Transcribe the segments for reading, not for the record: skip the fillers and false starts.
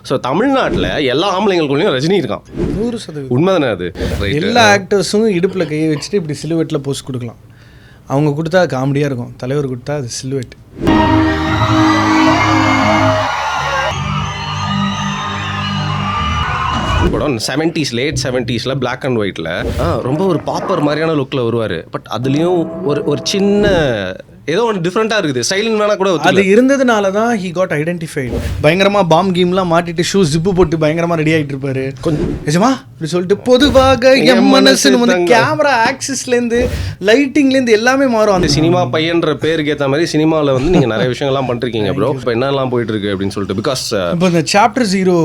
So தமிழ்நாட்டில் எல்லா ஆம்பளைங்களுக்குள்ளேயும் ரஜினி இருக்கான். 100% உண்மைதானே அது? எல்லா ஆக்டர்ஸும் இடுப்பில் கையை வச்சுட்டு இப்படி சிலுவெட்டில் போஸ்ட் கொடுக்கலாம். அவங்க கொடுத்தா காமெடியாக இருக்கும், தலைவர் கொடுத்தா அது சிலுவெட். படம் 70s late 70s black and ஒயிட்டில் ரொம்ப ஒரு பாப்பர் மாதிரியான லுக்கில் வருவார். பட் அதுலேயும் ஒரு சின்ன ஏதோ ஒன்று டிஃப்ரெண்ட்டாக இருக்குது. ஸ்டைலிங் வேணா கூட அது இருந்ததுனால தான் ஹி காட் ஐடென்டிஃபைடு. பயங்கரமாக பாம் கீம்லாம் மாட்டிட்டு ஷூ ஜிப்பு போட்டு பயங்கரமாக ரெடி ஆகிட்டு இருப்பாரு. கொஞ்சம் நிஜமா அப்படி சொல்லிட்டு பொதுவாக எம் மனசுன்னு வந்து கேமரா ஆக்சிஸ்லேருந்து லைட்டிங்லேருந்து எல்லாமே மாறும். அந்த சினிமா பையன்ற பேருக்கு ஏற்ற மாதிரி சினிமாவில் வந்து நீங்கள் நிறைய விஷயங்கள்லாம் பண்ணிருக்கீங்க ப்ரோ. இப்போ என்னெல்லாம் போயிட்டு இருக்கு அப்படின்னு சொல்லிட்டு பிகாஸ் இப்போ இந்த சாப்டர் 0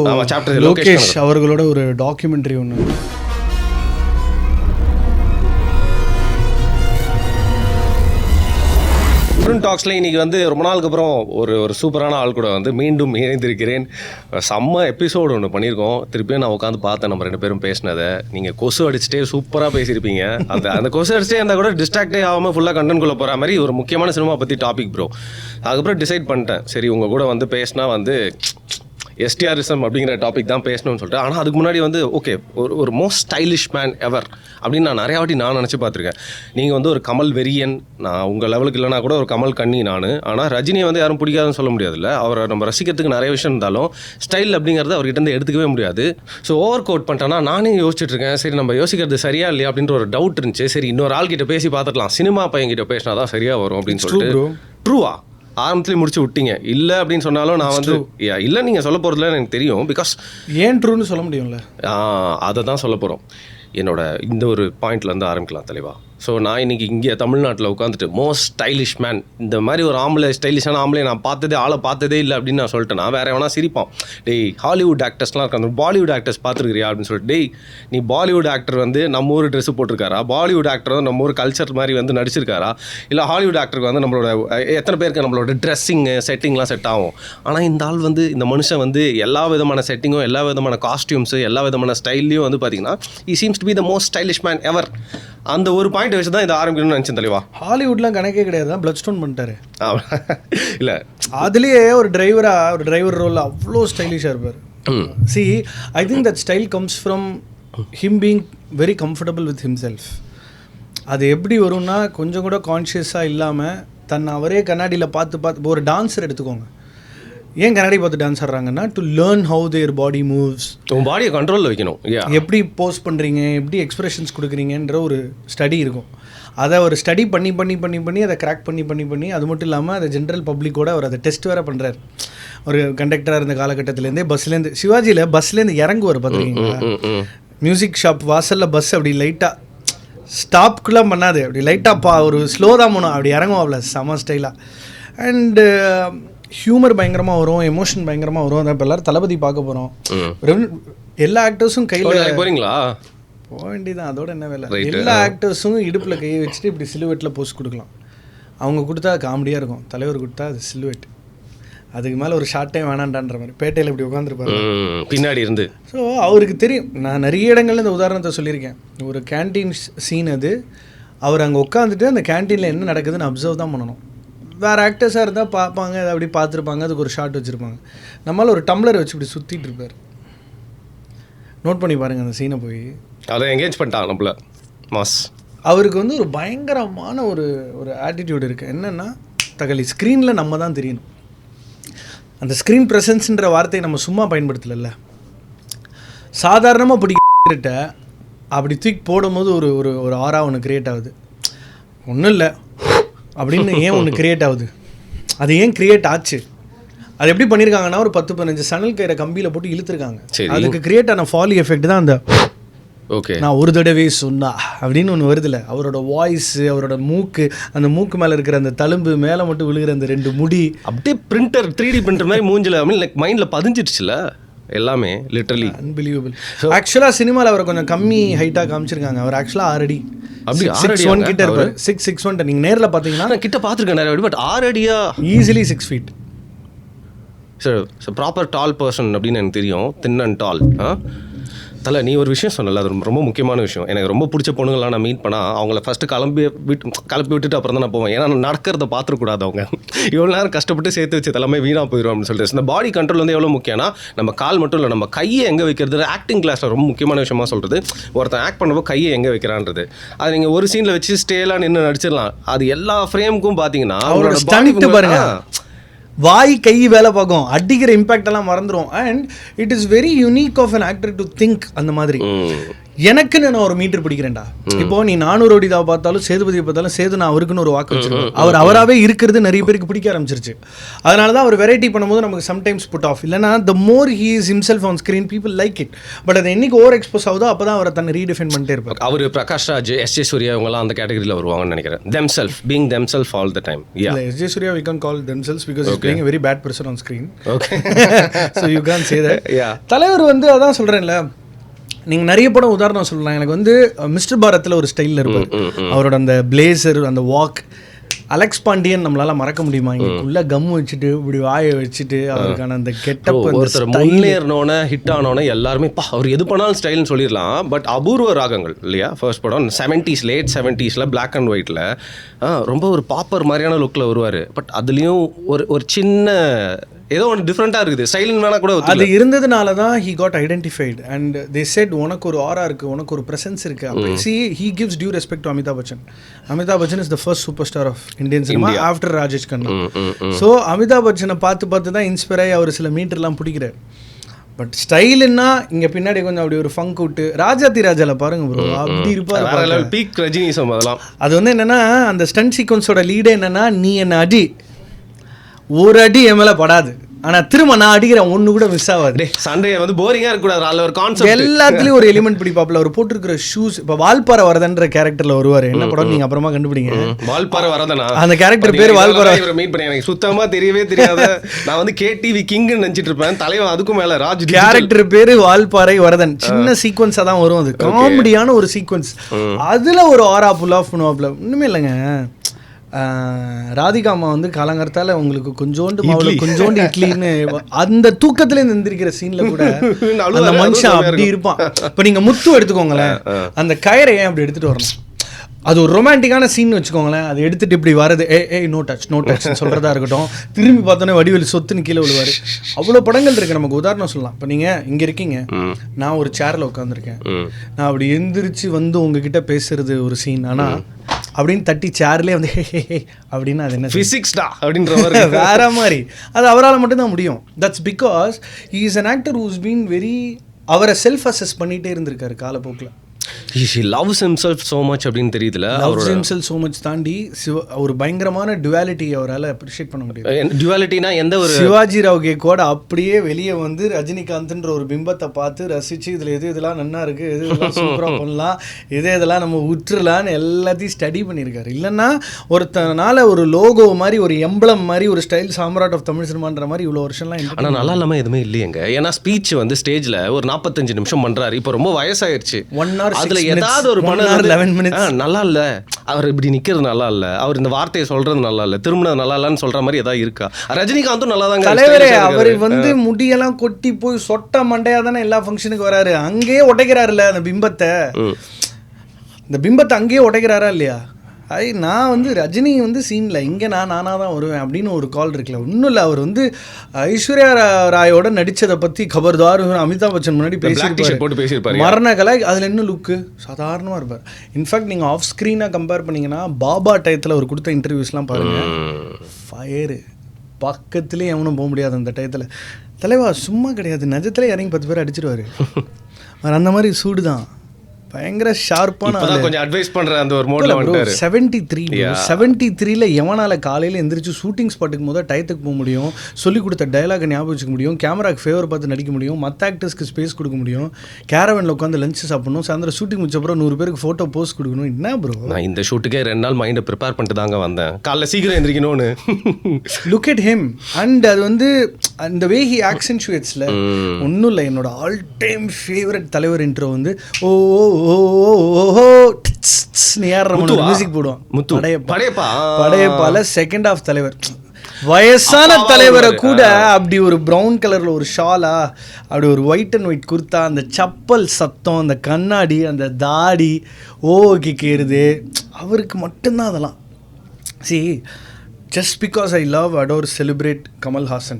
லோகேஷ் அவர்களோட ஒரு டாக்குமெண்ட்ரி ஒன்று. டாக்ஸில் இன்றைக்கி வந்து ரொம்ப நாளுக்கு அப்புறம் ஒரு சூப்பரான ஆள் கூட வந்து மீண்டும் இணைந்திருக்கிறேன். செம்ம எபிசோடு ஒன்று பண்ணியிருக்கோம். திருப்பியும் நான் உட்காந்து பார்த்தேன் நம்ம 2 பேரும் பேசினதை. நீங்கள் கொசு அடிச்சுட்டே சூப்பராக பேசியிருப்பீங்க. அந்த கொசு அடிச்சுட்டே இருந்தால் கூட டிஸ்ட்ராக்டே ஆகாமல் ஃபுல்லாக கண்டென்ட்குள்ளே போகிற மாதிரி ஒரு முக்கியமான சினிமா பற்றி டாபிக் ப்ரோ. அதுக்கப்புறம் டிசைட் பண்ணிட்டேன், சரி உங்கள் கூட வந்து பேசினா வந்து எஸ்டிஆரிசம் அப்படிங்கிற டாபிக் தான் பேசணும்னு சொல்லிட்டு. ஆனால் அதுக்கு முன்னாடி வந்து ஓகே ஒரு மோஸ்ட் ஸ்டைலிஷ் மேன் எவர் அப்படின்னு நான் நிறையா வாட்டி நான் நினச்சி பார்த்துருக்கேன். நீங்கள் வந்து ஒரு கமல் வெறியன், நான் உங்கள் லெவலுக்கு இல்லைனா கூட ஒரு கமல் கண்ணி நான். ஆனால் ரஜினியை வந்து யாரும் பிடிக்காதுன்னு சொல்ல முடியாதுல்ல. அவரை நம்ம ரசிக்கிறதுக்கு நிறைய விஷயம் இருந்தாலும் ஸ்டைல் அப்படிங்கிறது அவர்கிட்ட இருந்து எடுத்துக்கவே முடியாது. ஸோ ஓவர் கோட் பண்ணிட்டேன்னா நானே யோசிச்சுட்டு இருக்கேன், சரி நம்ம யோசிக்கிறது சரியா இல்லையா அப்படின்ற ஒரு டவுட் இருந்துச்சு. சரி இன்னொரு ஆள்கிட்ட பேசி பார்த்துக்கலாம், சினிமா பையன்கிட்ட பேசினா தான் சரியாக வரும் அப்படின்னு சொல்லிட்டு. ட்ரூவா ஆரம்பத்துலேயே முடிச்சு விட்டீங்க. இல்லை அப்படின்னு சொன்னாலும் நான் வந்து இல்லை நீங்கள் சொல்ல போகிறதுல எனக்கு தெரியும். பிகாஸ் ஏன் ட்ரூன்னு சொல்ல முடியும்ல, அதை தான் சொல்ல போகிறோம். என்னோட இந்த ஒரு பாயிண்ட்லேருந்து ஆரம்பிக்கலாம் தலைவா. ஸோ நான் இன்றைக்கி இங்கே தமிழ்நாட்டில் உட்காந்துட்டு மோஸ்ட் ஸ்டைலிஷ் மேன், இந்த மாதிரி ஒரு ஆம்பளை ஸ்டைலிஷான ஆம்பளை நான் ஆளை பார்த்ததே இல்லை அப்படின்னு நான் சொல்லிட்டேன்னா வேறு எவனா சிரிப்பான். டேய் ஹாலிவுட் ஆக்டர்ஸ்லாம் இருக்காங்க, பாலிவுட் ஆக்டர்ஸ் பார்த்துருக்கிறியா அப்படின்னு சொல்லிட்டு. டேய் நீ பாலிவுட் ஆக்டர் வந்து நம்ம ஊர் ட்ரெஸ்ஸு போட்டிருக்காரா, பாலிவுட் ஆக்டர் வந்து நம்ம ஊர் கல்ச்சர் மாதிரி வந்து நடிச்சிருக்காரா, இல்லை ஹாலிவுட் ஆக்டருக்கு வந்து நம்மளோட எத்தனை பேருக்கு நம்மளோட ட்ரெஸ்ஸிங்கு செட்டிங்லாம் செட் ஆகும். ஆனால் இந்த ஆள் வந்து இந்த மனுஷன் வந்து எல்லா விதமான செட்டிங்கும் எல்லா விதமான காஸ்டியூம்ஸு எல்லா விதமான ஸ்டைல்லையும் வந்து பார்த்தீங்கன்னா he seems to be the most stylish man ever. அந்த ஒரு பாயிண்ட் வச்சு தான் இதை ஆரம்பிக்கணும்னு நினச்சேன் தலைவா. ஹாலிவுட்லாம் கணக்கே கிடையாது, தான் பிளட் ஸ்டோன் பண்ணிட்டாரு. இல்லை அதுலேயே ஒரு டிரைவர் ரோல் அவ்வளோ ஸ்டைலிஷாக இருப்பார். C I think that style comes from him being very comfortable with himself. அது எப்படி வரும்னா கொஞ்சம் கூட கான்ஷியஸாக இல்லாமல் தன்னை அவரே கண்ணாடியில் பார்த்து ஒரு டான்ஸர் எடுத்துக்கோங்க. ஏன் கண்ணாடி பார்த்து டான்ஸ் ஆடுறாங்கன்னா to learn how their body moves. பாடியை கண்ட்ரோலில் வைக்கணும். எப்படி போஸ் பண்ணுறீங்க, எப்படி எக்ஸ்பிரஷன்ஸ் கொடுக்குறீங்கன்ற ஒரு ஸ்டடி இருக்கும். அதை ஒரு ஸ்டடி பண்ணி அதை கிராக் பண்ணி அது மட்டும் இல்லாமல் அதை ஜென்ரல் பப்ளிக்கோட அவர் அதை டெஸ்ட் வேறு பண்ணுறாரு. ஒரு கண்டக்டராக இருந்த காலகட்டத்திலேருந்தே பஸ்லேருந்து சிவாஜியில் பஸ்லேருந்து இறங்குவார் பார்த்துருக்கீங்களா? மியூசிக் ஷாப் வாசலில் பஸ் அப்படி லைட்டாக ஸ்டாப்குலாம் பண்ணாது, அப்படி லைட்டாக ஒரு ஸ்லோ தான் போகணும், அப்படி இறங்குவோம் அவ்வளோ செம ஸ்டைலாக. அண்டு ஹியூமர் பயங்கரமாக வரும், எமோஷன் பயங்கரமாக வரும். அதான் இப்போ எல்லோரும் தளபதி பார்க்க போகிறோம். எல்லா ஆக்டர்ஸும் கையில் போகிறீங்களா? போக வேண்டியதான், அதோட என்ன வேலை. எல்லா ஆக்டர்ஸும் இடுப்பில் கையை வச்சுட்டு இப்படி சிலுவெட்டில் போஸ்ட் கொடுக்கலாம். அவங்க கொடுத்தா காமெடியாக இருக்கும், தலைவர் கொடுத்தா அது சிலுவெட். அதுக்கு மேலே ஒரு ஷார்ட்டே வேணான்டான்ற மாதிரி பேட்டையில் இப்படி உட்காந்துருப்பாரு பின்னாடி இருந்து. ஸோ அவருக்கு தெரியும். நான் நிறைய இடங்கள்ல இந்த உதாரணத்தை சொல்லியிருக்கேன். ஒரு கேன்டீன் சீன் அது, அவர் அங்கே உட்காந்துட்டு அந்த கேன்டீனில் என்ன நடக்குதுன்னு அப்சர்வ் தான் பண்ணணும். வேறு ஆக்டர்ஸாக இருந்தால் பார்ப்பாங்க, அதை அப்படி பார்த்துருப்பாங்க, அதுக்கு ஒரு ஷார்ட் வச்சுருப்பாங்க. நம்மளால் ஒரு டம்ளர் வச்சு இப்படி சுற்றிட்டு இருப்பார். நோட் பண்ணி பாருங்கள் அந்த சீனை போய். அதை என்கேஜ் பண்ணிட்டாங்க நம்மள மாஸ். அவருக்கு வந்து ஒரு பயங்கரமான ஒரு ஆட்டிடியூட் இருக்குது. என்னென்னா தகலி ஸ்க்ரீனில் நம்ம தான் தெரியணும். அந்த ஸ்க்ரீன் ப்ரெசன்ஸ்ன்ற வார்த்தையை நம்ம சும்மா பயன்படுத்தலைல்ல. சாதாரணமாக பிடிக்கிட்ட அப்படி தூக்கி போடும்போது ஒரு ஆரா ஒன்று க்ரியேட் ஆகுது. ஒன்றும் இல்லை அப்படின்னு ஏன் ஒன்று க்ரியேட் ஆகுது, அது ஏன் க்ரியேட் ஆச்சு, அது எப்படி பண்ணியிருக்காங்கன்னா ஒரு 10-15 சணல் கயிறை கம்பியில் போட்டு இழுத்துருக்காங்க. அதுக்கு க்ரியேட் ஆன ஃபாலி எஃபெக்ட் தான் அந்த ஓகே நான் ஒரு தடவை சொன்னா அப்படின்னு ஒன்று வருதுல்ல. அவரோட வாய்ஸு, அவரோட மூக்கு, அந்த மூக்கு மேலே இருக்கிற அந்த தழும்பு, மேலே மட்டும் விழுகிற அந்த 2 முடி அப்படியே பிரிண்டர் 3D பிரிண்டர் மாதிரி மூஞ்சில் மைண்டில் பதிஞ்சிடுச்சுல எல்லாமே. Literally unbelievable. ஆக்சுவலாக சினிமாவில் அவரை கொஞ்சம் கம்மி ஹைட்டாக காமிச்சிருக்காங்க. அவர் ஆக்சுவலாக 6 அடி, அப்படி 6'1" கிட்ட இருப்பார். 6'1" நீங்கள் நேரில் பார்த்தீங்கன்னா கிட்ட பார்த்துருக்கேன் நிறைய வாட்டி. பட் 6 அடியா ஈஸிலி 6 feet. சார் ப்ராப்பர் டால் பர்சன் அப்படின்னு எனக்கு தெரியும், தின் அண்ட் டால். தலை நீ ஒரு விஷயம் சொன்னல, அது ரொம்ப முக்கியமான விஷயம். எனக்கு ரொம்ப பிடிச்ச பொண்ணுங்களாம் நான் மீட் பண்ணால் அவங்கள ஃபஸ்ட்டு கிளப்பி விட்டுட்டு அப்புறம் தான் நான் போவேன். ஏன்னா நான் நடக்கிறத பார்த்துக்கூடாது. அவங்க எவ்வளோ நேரம் கஷ்டப்பட்டு சேர்த்து வச்சு எல்லாமே வீணாக போயிடும் அப்படின்னு சொல்லிட்டு. இந்த பாடி கண்ட்ரோல் வந்து எவ்வளோ முக்கியம்னா, நம்ம கால் மட்டும் இல்லை, நம்ம கையை எங்கே வைக்கிறது ஆக்டிங் கிளாஸில் ரொம்ப முக்கியமான விஷயமா சொல்கிறது. ஒருத்தன் ஆக்ட் பண்ணும்போது கையை எங்கே வைக்கிறான்றது, அது நீங்கள் ஒரு சீனில் வச்சு ஸ்டேலாம் நின்று நடிச்சிடலாம். அது எல்லா ஃப்ரேமுக்கும் பார்த்தீங்கன்னா அவரோட ஸ்டண்ட் பாருங்க, வாய் கை வேலை பார்க்கும், அடிக்கிற இம்பாக்ட் எல்லாம் மறந்துடும். And it is very unique of an actor to think அந்த மாதிரி. எனக்குன்னு நான் ஒரு மீட்டர் பிடிக்கிறேன்டா. இப்போ நீ 400 அடிதாவை பார்த்தாலும் சேதுபதியை பார்த்தாலும் சேது நான் அவருக்குன்னு ஒரு வாக்கு வச்சிருக்கேன். அவர் அவராகவே இருக்கிறது நிறைய பேருக்கு பிடிக்க ஆரம்பிச்சிருச்சு. அதனால தான் அவர் வெரைட்டி பண்ணும்போது நமக்கு சம்டைம்ஸ் புட் ஆஃப். இல்லைனா the more he is himself on screen people like it. But அது என்னைக்கு ஓவர் எக்ஸ்போஸ் ஆகுதோ அப்போ தான் அவரை தன்னை ரீடிஃபைன் பண்ணிட்டே இருப்பார். அவர் பிரகாஷ் ராஜ், எஸ்.ஜே. சூர்யா இவங்கலாம் அந்த கேட்டகரியில் வருவாங்கன்னு நினைக்கிறேன். themself being themselves all the time. Yeah, S.J. Surya we can't call themselves because he's playing a very bad person on screen. Okay. So you can't say that. Yeah. தலைவர் வந்து அதான் சொல்கிறேன்ல, நீங்கள் நிறைய படம் உதாரணம் சொல்லலாம். எனக்கு வந்து மிஸ்டர் பாரத்தில் ஒரு ஸ்டைலில் இருப்பார். அவரோட அந்த பிளேசர், அந்த வாக். அலெக்ஸ் பாண்டியன் நம்மளால மறக்க முடியுமா? இங்குள்ள கம் வச்சுட்டு இப்படி வாயை வச்சுட்டு அவருக்கான அந்த கெட்டப், ஒருத்தர் முன்னேறினோன்னு ஹிட் ஆனோன்னு எல்லாருமே அவர் எது பண்ணாலும் ஸ்டைல்னு சொல்லிடலாம். பட் அபூர்வ ராகங்கள் இல்லையா ஃபர்ஸ்ட் படம் 70s late 70s black and ஒயிட்டில் ரொம்ப ஒரு பாப்பர் மாதிரியான லுக்கில் வருவார். பட் அதுலேயும் ஒரு சின்ன ஏதோ ஒன்று டிஃப்ரெண்ட்டாக இருக்குது. ஸ்டைலிங் வேணா கூட அது இருந்ததுனால தான் he got identified and they said உனக்கு ஒரு ஆரா இருக்குது, உனக்கு ஒரு ப்ரெசன்ஸ் இருக்குது. அப்படி see he gives due respect to Amitabh Bachchan. Amitabh Bachchan is the first super star of Indian cinema after Rajesh Khanna. So Amitabh பச்சனை பார்த்து தான் இன்ஸ்பயர் ஆகி அவர் சில மீட்டர்லாம் பிடிக்கிறார். பட் ஸ்டைலுன்னா இங்கே பின்னாடி கொஞ்சம் அப்படி ஒரு ஃபங்க் விட்டு ராஜாதி ராஜாவில் பாருங்க ப்ரோ, அப்படி இருப்பார். பீக் ரஜினிசம் அதெல்லாம். அது வந்து என்னென்னா அந்த ஸ்டண்ட் சீக்வன்ஸோட லீடே என்னென்னா, நீ என்ன அடி, ஒரு அடி என் மேலே படாது, ஆனால் திரும்ப நான் அடிக்கிறேன், ஒன்று கூட மிஸ் ஆகாது. சண்டே வந்து போரிங்காக இருக்கக்கூடாது. அதில் ஒரு கான்செப்ட் எல்லாத்துலேயும் ஒரு எலிமெண்ட் பிடிப்பாப்பில். அவர் போட்டிருக்கிற ஷூஸ். இப்போ வால்பாறை வரதன்ற கேரக்டரில் வருவார். என்ன படம் நீங்கள் அப்புறமா கண்டுபிடிங்க. வால்பாறை வரதனா அந்த கேரக்டர் பேர் வால்பாறை. மீட் பண்ணி எனக்கு சுத்தமாக தெரியவே தெரியாத. நான் வந்து KTV கிங்னு நினச்சிட்டு இருப்பேன். தலைவன் அதுக்கும் மேலே ராஜ். கேரக்டர் பேர் வால்பாறை வரதன். சின்ன சீக்வன்ஸாக தான் வரும். அது காமெடியான ஒரு சீக்வன்ஸ். அதில் ஒரு ஆரா புல் ஆஃப் பண்ணுவாப்பில். ஒன்றுமே இல்லைங்க, ராதிகா அம்மா வந்து காலங்கரத்தால் உங்களுக்கு கொஞ்சோண்டு மாவுல கொஞ்சோண்டு இட்லின்னு அந்த தூக்கத்துல எந்திரிக்கிற சீன்ல கூட அந்த மனுஷன் அப்படி இருப்பான். இப்போ நீங்க முத்து எடுத்துக்கோங்களேன், அந்த கயிறை ஏன் அப்படி எடுத்துட்டு வரணும்? அது ஒரு ரொமான்டிக்கான சீன் வச்சுக்கோங்களேன். அது எடுத்துகிட்டு இப்படி வரது நோ டச் சொல்கிறதா இருக்கட்டும். திரும்பி பார்த்தோன்னே வடிவேலு சொத்துன்னு கீழே விழுவார். அவ்வளோ படங்கள் இருக்குது. நமக்கு உதாரணம் சொல்லலாம். இப்போ நீங்கள் இங்கே இருக்கீங்க, நான் ஒரு சேரில் உட்காந்துருக்கேன், நான் அப்படி எந்திரிச்சு வந்து உங்ககிட்ட பேசுறது ஒரு சீன். ஆனால் அப்படின்னு தட்டி சேர்லேயே வந்து ஹே அப்படின்னு அது என்ன ஃபிசிக்ஸ்டா அப்படின்ற மாதிரி வேற மாதிரி. அது அவரால் மட்டும்தான் முடியும். That's because he is an actor who's been very அவரை செல்ஃப் அசஸ் பண்ணிகிட்டே இருந்திருக்காரு காலப்போக்கில். He loves himself so much அப்படின்னு தெரியுதுல. loves himself so much தாண்டி ஒரு பயங்கரமான டுவாலிட்டி அவரால் அப்ரிஷியேட் பண்ண முடியும். டுவாலிட்டினா எந்த ஒரு சிவாஜி ராவ் கேக்கோட அப்படியே வெளியே வந்து ரஜினிகாந்த்ன்ற ஒரு பிம்பத்தை பார்த்து ரசித்து இதில் எது இதெல்லாம் நன்னா இருக்குது, எது இதெல்லாம் சூப்பராக பண்ணலாம், இதெல்லாம் நம்ம விட்டுறலான்னு எல்லாத்தையும் ஸ்டடி பண்ணியிருக்காரு. இல்லைன்னா ஒருத்தனால ஒரு லோகோ மாதிரி, ஒரு எம்பளம் மாதிரி, ஒரு ஸ்டைல் சாம்ராட் ஆஃப் தமிழ் சினிமான்ற மாதிரி இவ்வளோ வருஷம்லாம். ஆனால் நல்லா இல்லாமல் எதுவுமே இல்லையங்க. ஏன்னா ஸ்பீச் வந்து ஸ்டேஜில் ஒரு 45 நிமிஷம் பண்ணுறாரு. இப்போ ரொம்ப வயசாயிருச்சு. 1 hour அதுல ஏதாவது ஒரு படம் 11 minutes நல்லா இல்ல, அவர் இப்படி நிக்கிறது நல்லா இல்ல, அவர் இந்த வார்த்தையை சொல்றது நல்லா இல்ல, திரும்பினது நல்லா இல்லன்னு சொல்ற மாதிரி ஏதாவது இருக்கா? ரஜினிகாந்தும் நல்லா தாங்க தலைவரே. அவர் வந்து முடியெல்லாம் கொட்டி போய் சொட்ட மண்டையா தானே எல்லா ஃபங்க்ஷனுக்கு வராரு. அங்கேயே உடைக்கிறாருல்ல அந்த பிம்பத்தை. இந்த பிம்பத்தை அங்கேயே உடைக்கிறாரா இல்லையா? நான் வந்து ரஜினி வந்து சீனில் இங்கே நானாக தான் வருவேன் அப்படின்னு ஒரு கால் இருக்குல்ல. ஒன்றும் இல்லை, அவர் ஐஸ்வர்யா ராயோட நடித்ததை பற்றி கபர்தார் அமிதாப் பச்சன் முன்னாடி பேசியிருப்பார். மரண கலை அதில் என்ன லுக்கு சாதாரணமாக இருப்பார். இன்ஃபேக்ட் நீங்கள் ஆஃப் ஸ்க்ரீனாக கம்பேர் பண்ணிங்கன்னா பாபா டயத்தில் அவர் கொடுத்த இன்டர்வியூஸ்லாம் பாருங்கள், ஃபயரு. பக்கத்துலேயே எவனும் போக முடியாது அந்த டயத்தில். தலைவா சும்மா கிடையாது, நிஜத்துல இறங்கி 10 பேர் அடிச்சிடுவார். அந்த மாதிரி சூடு தான். பயங்கர ஷார்ப்பான கொஞ்சம் அட்வைஸ் பண்ற அந்த ஒரு மோட்ல வந்துட்டாரு. 73ல எவனால காலையில எந்திரிச்சு ஷூட்டிங் ஸ்பாட்டுக்கு முதல்ல டயத்துக்கு போக முடியும், சொல்லி கொடுத்த டயலாக் ஞாபகம் வச்சுக்க முடியும், கேமராக்கு ஃபேவர் பார்த்து நடிக்க முடியும், மற்ற ஆக்டர்ஸ்க்கு ஸ்பேஸ் கொடுக்க முடியும், கேரவனில் உட்காந்து லஞ்ச் சாப்பிடணும், சாயந்தரம் ஷூட்டிங் முடிச்ச அப்புறம் 100 பேருக்கு ஃபோட்டோ போஸ்ட் கொடுக்கணும். என்ன ப்ரோ, நான் இந்த ஷூட்டுக்கே 2 நாள் மைண்டை ப்ரிப்பேர் பண்ணிட்டு தாங்க வந்தேன், காலைல சீக்கிரம் எந்திரிக்கணும்னு. Look at him. அண்ட் அது வந்து அந்த வே ஹி ஆக்சென்சுவேட்ஸ்ல ஒன்றும் இல்லை. என்னோட ஆல் டைம் ஃபேவரட் தலைவர் இன்ட்ரோ வந்து ஓ மியூசிக் போடுவான். படையப்பால செகண்ட் ஆஃப் தலைவர் வயசான தலைவரை கூட அப்படி ஒரு ப்ரௌன் கலரில் ஒரு ஷாலா, அப்படி ஒரு ஒயிட் அண்ட் ஒயிட் குர்த்தா, அந்த சப்பல் சத்தம், அந்த கண்ணாடி, அந்த தாடி கேட்குறது, அவருக்கு மட்டும்தான் அதெல்லாம். See, just because I love, adore, celebrate Kamal Haasan,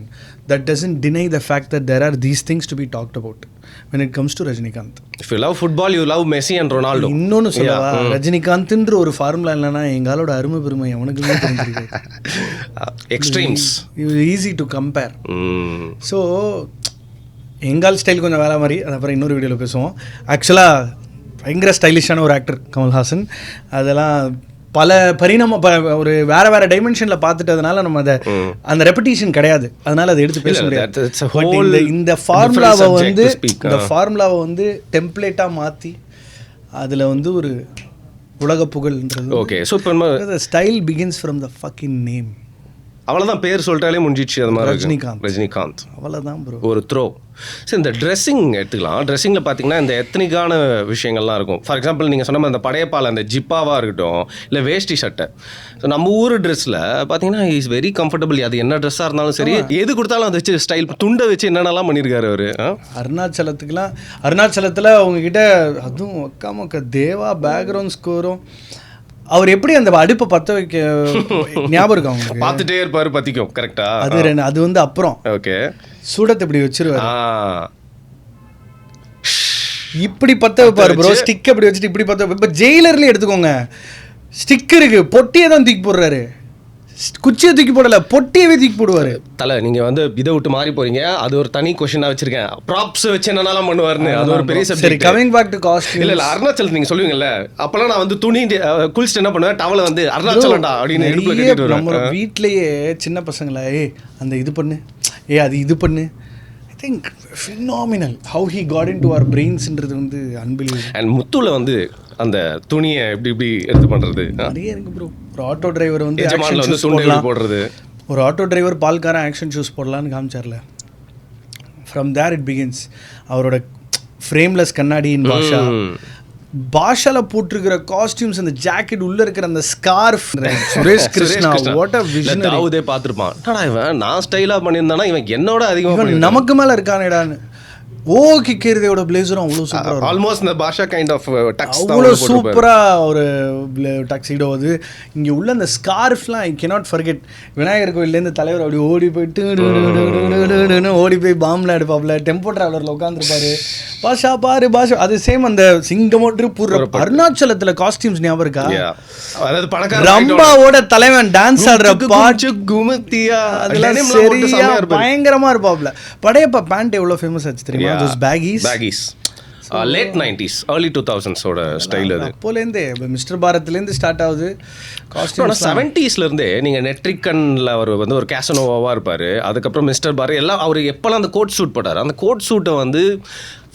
that doesn't deny the fact that there are these things to be talked about when it comes to Rajinikanth. If you love football, you love Messi and Ronaldo. இன்னொன்று சொல்லவா, ரஜினிகாந்த்ன்ற ஒரு formula இல்லைன்னா எங்களோட அருமை பெருமை அவனுக்குமே தெரிஞ்சிருக்கு. Extremes easy to compare. So எங்கால் ஸ்டைல் கொஞ்சம் வேலை மாதிரி, அது அப்புறம் இன்னொரு வீடியோவில் பேசுவோம். ஆக்சுவலாக பயங்கர ஸ்டைலிஷான ஒரு ஆக்டர் கமல்ஹாசன். அதெல்லாம் பல ஒரு வேற வேற டைமென்ஷனில் பார்த்துட்டதுனால நம்ம அதை அந்த ரெப்படிஷன் கிடையாது, அதனால அதை எடுத்து பேச முடியாது. இந்த ஃபார்முலாவை வந்து டெம்ப்ளேட்டாக மாற்றி அதில் வந்து ஒரு உலக புகழ்ன்றது. Okay, super. Style begins from the fucking name. அவ்வளோதான், பேர் சொல்லிட்டாலே முடிஞ்சிச்சு. அது மாதிரி ரஜினிகாந்த் அவ்வளோதான் ப்ரோ, ஒரு த்ரோ. சரி, இந்த ட்ரெஸ்ஸிங் எடுத்துக்கலாம். ட்ரெஸ்ஸிங்கில் பார்த்தீங்கன்னா இந்த எத்தனிக்கான விஷயங்கள்லாம் இருக்கும். ஃபார் எக்ஸாம்பிள் நீங்கள் சொன்ன அந்த படையப்பால் அந்த ஜிப்பாவாக இருக்கட்டும், இல்லை வேஷ்டி சட்டை. ஸோ நம்ம ஊர் ட்ரெஸ்ஸில் பார்த்தீங்கன்னா இஸ் வெரி கம்ஃபர்டபுள். அது என்ன ட்ரெஸ்ஸாக இருந்தாலும் சரி, எது கொடுத்தாலும் அதை வச்சு ஸ்டைல், துண்டை வச்சு என்னென்னலாம் பண்ணியிருக்காரு அவர். அருணாச்சலத்தில் அவங்கக்கிட்ட அதுவும் ஒக்காமக்க தேவா பேக்ரவுண்ட் ஸ்கோரும், அவர் எப்படி அந்த அடுப்பை பற்ற வைக்க ஞாபகம் இருக்கு அவங்க, பார்த்துட்டே இருப்பாரு பற்றிக்கும். கரெக்டா, அது வந்து அப்புறம் ஓகே சூடத்தை இப்படி வச்சிருவாரு, இப்படி பற்ற வைப்பாரு ப்ரோ, ஸ்டிக் அப்படி வச்சுட்டு இப்படி பற்ற. இப்போ ஜெயிலர்லேயே எடுத்துக்கோங்க, ஸ்டிக் இருக்கு, பொட்டியை தான் தூக்கி போடுறாரு, குச்சியை தூக்கி போடல, பொட்டியவே தூக்கி போடுவாரு. தலை நீங்கள் வந்து இதை விட்டு மாறி போறீங்க, அது ஒரு தனி கொஸ்டினாக வச்சிருக்கேன். ப்ராப்ஸ் வச்சு என்னென்னலாம் பண்ணுவாருன்னு, அது ஒரு பெரிய சப்ஜெக்ட். சரி, கமிங் பேக் டு காஸ்டியூம். இல்லை அருணாச்சல் நீங்கள் சொல்லுவீங்கல்ல, அப்போல்லாம் நான் வந்து துணி குளிச்சுட்டு என்ன பண்ணுவேன், டவலை வந்து அருணாச்சலண்டா அப்படின்னு இடுப்புல கட்டிட்டு வருவேன். நம்ம வீட்லேயே சின்ன பசங்களா, அந்த இது பண்ணு, அது இது பண்ணு. I think phenomenal how he got in to our பிரெயின்ஸ்ன்றது வந்து அன்பிலீவபிள். அண்ட் முத்துல வந்து அந்த துணியை இப்படி எடுத்து பண்ணுறது நிறைய இருக்கு ப்ரோ. ஒரு ஆட்டோ டிரைவர் வந்து போடுறது, ஒரு ஆட்டோ டிரைவர் பால்காரன் ஆக்ஷன் ஷூஸ் போடலான்னு காமிச்சார்ல, ஃப்ரம் தேர் இட் பிகின்ஸ். அவரோட ஃப்ரேம்லெஸ் கண்ணாடியின் பாஷால போட்டிருக்கிற காஸ்டியூம்ஸ், அந்த ஜாக்கெட் உள்ள இருக்கிற அந்த scarf, Suresh Krishna what a vision. தாவூதே பார்த்துருப்பான், இவன் நான் ஸ்டைலாக பண்ணியிருந்தானா இவன் என்னோட அதிகமாக நமக்கு மேலே இருக்கானேடான்னு. கிக்கிறதோட பிளேசரும் அவ்வளோ சூப்பராக, ஆல்மோஸ்ட் இந்த பாஷா கைண்ட் ஆஃப் டக்ஸ் அவ்வளோ சூப்பராக ஒரு டக்ஸிடோ. அது இங்கே உள்ள அந்த ஸ்கார்ஃப்லாம் ஐ கேனாட் ஃபர்கெட். விநாயகர் கோயிலேருந்து தலைவர் அப்படி ஓடி போயிட்டு ஓடி போய் பாம்பில் எடுப்பாப்புல, டெம்போ ட்ராவலரில் உட்காந்துருப்பாரு, பாஷா பாரு பாஷா. அது சேம் அந்த சிங்கமோட்டு பூர்ற அருணாச்சலத்தில் காஸ்டியூம்ஸ் ஞாபகம் இருக்கா? ரம்பாவோட தலைவன் டான்ஸ் ஆடுற பாட்டு குமத்தியா, அதெல்லாம் சரியா பயங்கரமா இருப்பாப்ல. படையப்பா பேண்ட் எவ்வளோ ஃபேமஸ் ஆச்சு தெரியுமா? baggies late 90s early 2000s ஓட ஸ்டைல். அது அப்போலேருந்தே மிஸ்டர் பாரத்லேருந்து ஸ்டார்ட் ஆகுது காஸ்டியூம். 70s இருந்தே நீங்கள் நெட்ரிக்கனில் அவர் வந்து ஒரு கேசனோவாவாக இருப்பார். அதுக்கப்புறம் மிஸ்டர் பாரத் எல்லாம் அவர் எப்போல்லாம் அந்த கோட் சூட் போட்டார், அந்த கோட் சூட்டை வந்து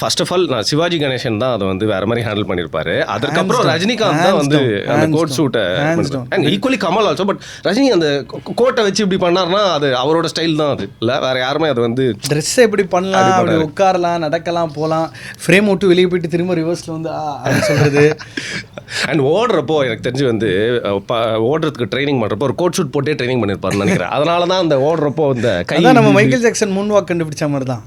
ஃபர்ஸ்ட் ஆஃப் ஆல் நான் சிவாஜி கணேசன் தான் அதை வந்து வேற மாதிரி ஹேண்டில் பண்ணியிருப்பாரு. அதுக்கப்புறம் ரஜினிகாந்த் தான் வந்து அந்த கோட் சூட்டை, and equally Kamal also. But Rajini அந்த கோட்டை வச்சு இப்படி பண்ணார்னா அது அவரோட ஸ்டைல் தான், அது இல்லை வேற யாருமே அது வந்து ட்ரெஸ்ஸை எப்படி பண்ணலாம், அப்படி உட்காரலாம், நடக்கலாம், போகலாம், ஃப்ரேம் விட்டு வெளியே போயிட்டு திரும்ப ரிவர்ஸில் வந்து சொல்கிறது. அண்ட் ஓடுறப்போ எனக்கு தெரிஞ்சு வந்து ஓடுறதுக்கு ட்ரைனிங் பண்ணுறப்போ ஒரு கோட் ஷூட் போட்டே ட்ரைனிங் பண்ணியிருப்பாருன்னு நினைக்கிறேன். அதனால தான் அந்த ஓடுறப்போ இந்த கை நம்ம மைக்கேல் ஜாக்சன் மூன் வாக் கண்டுபிடிச்ச மாதிரி தான்.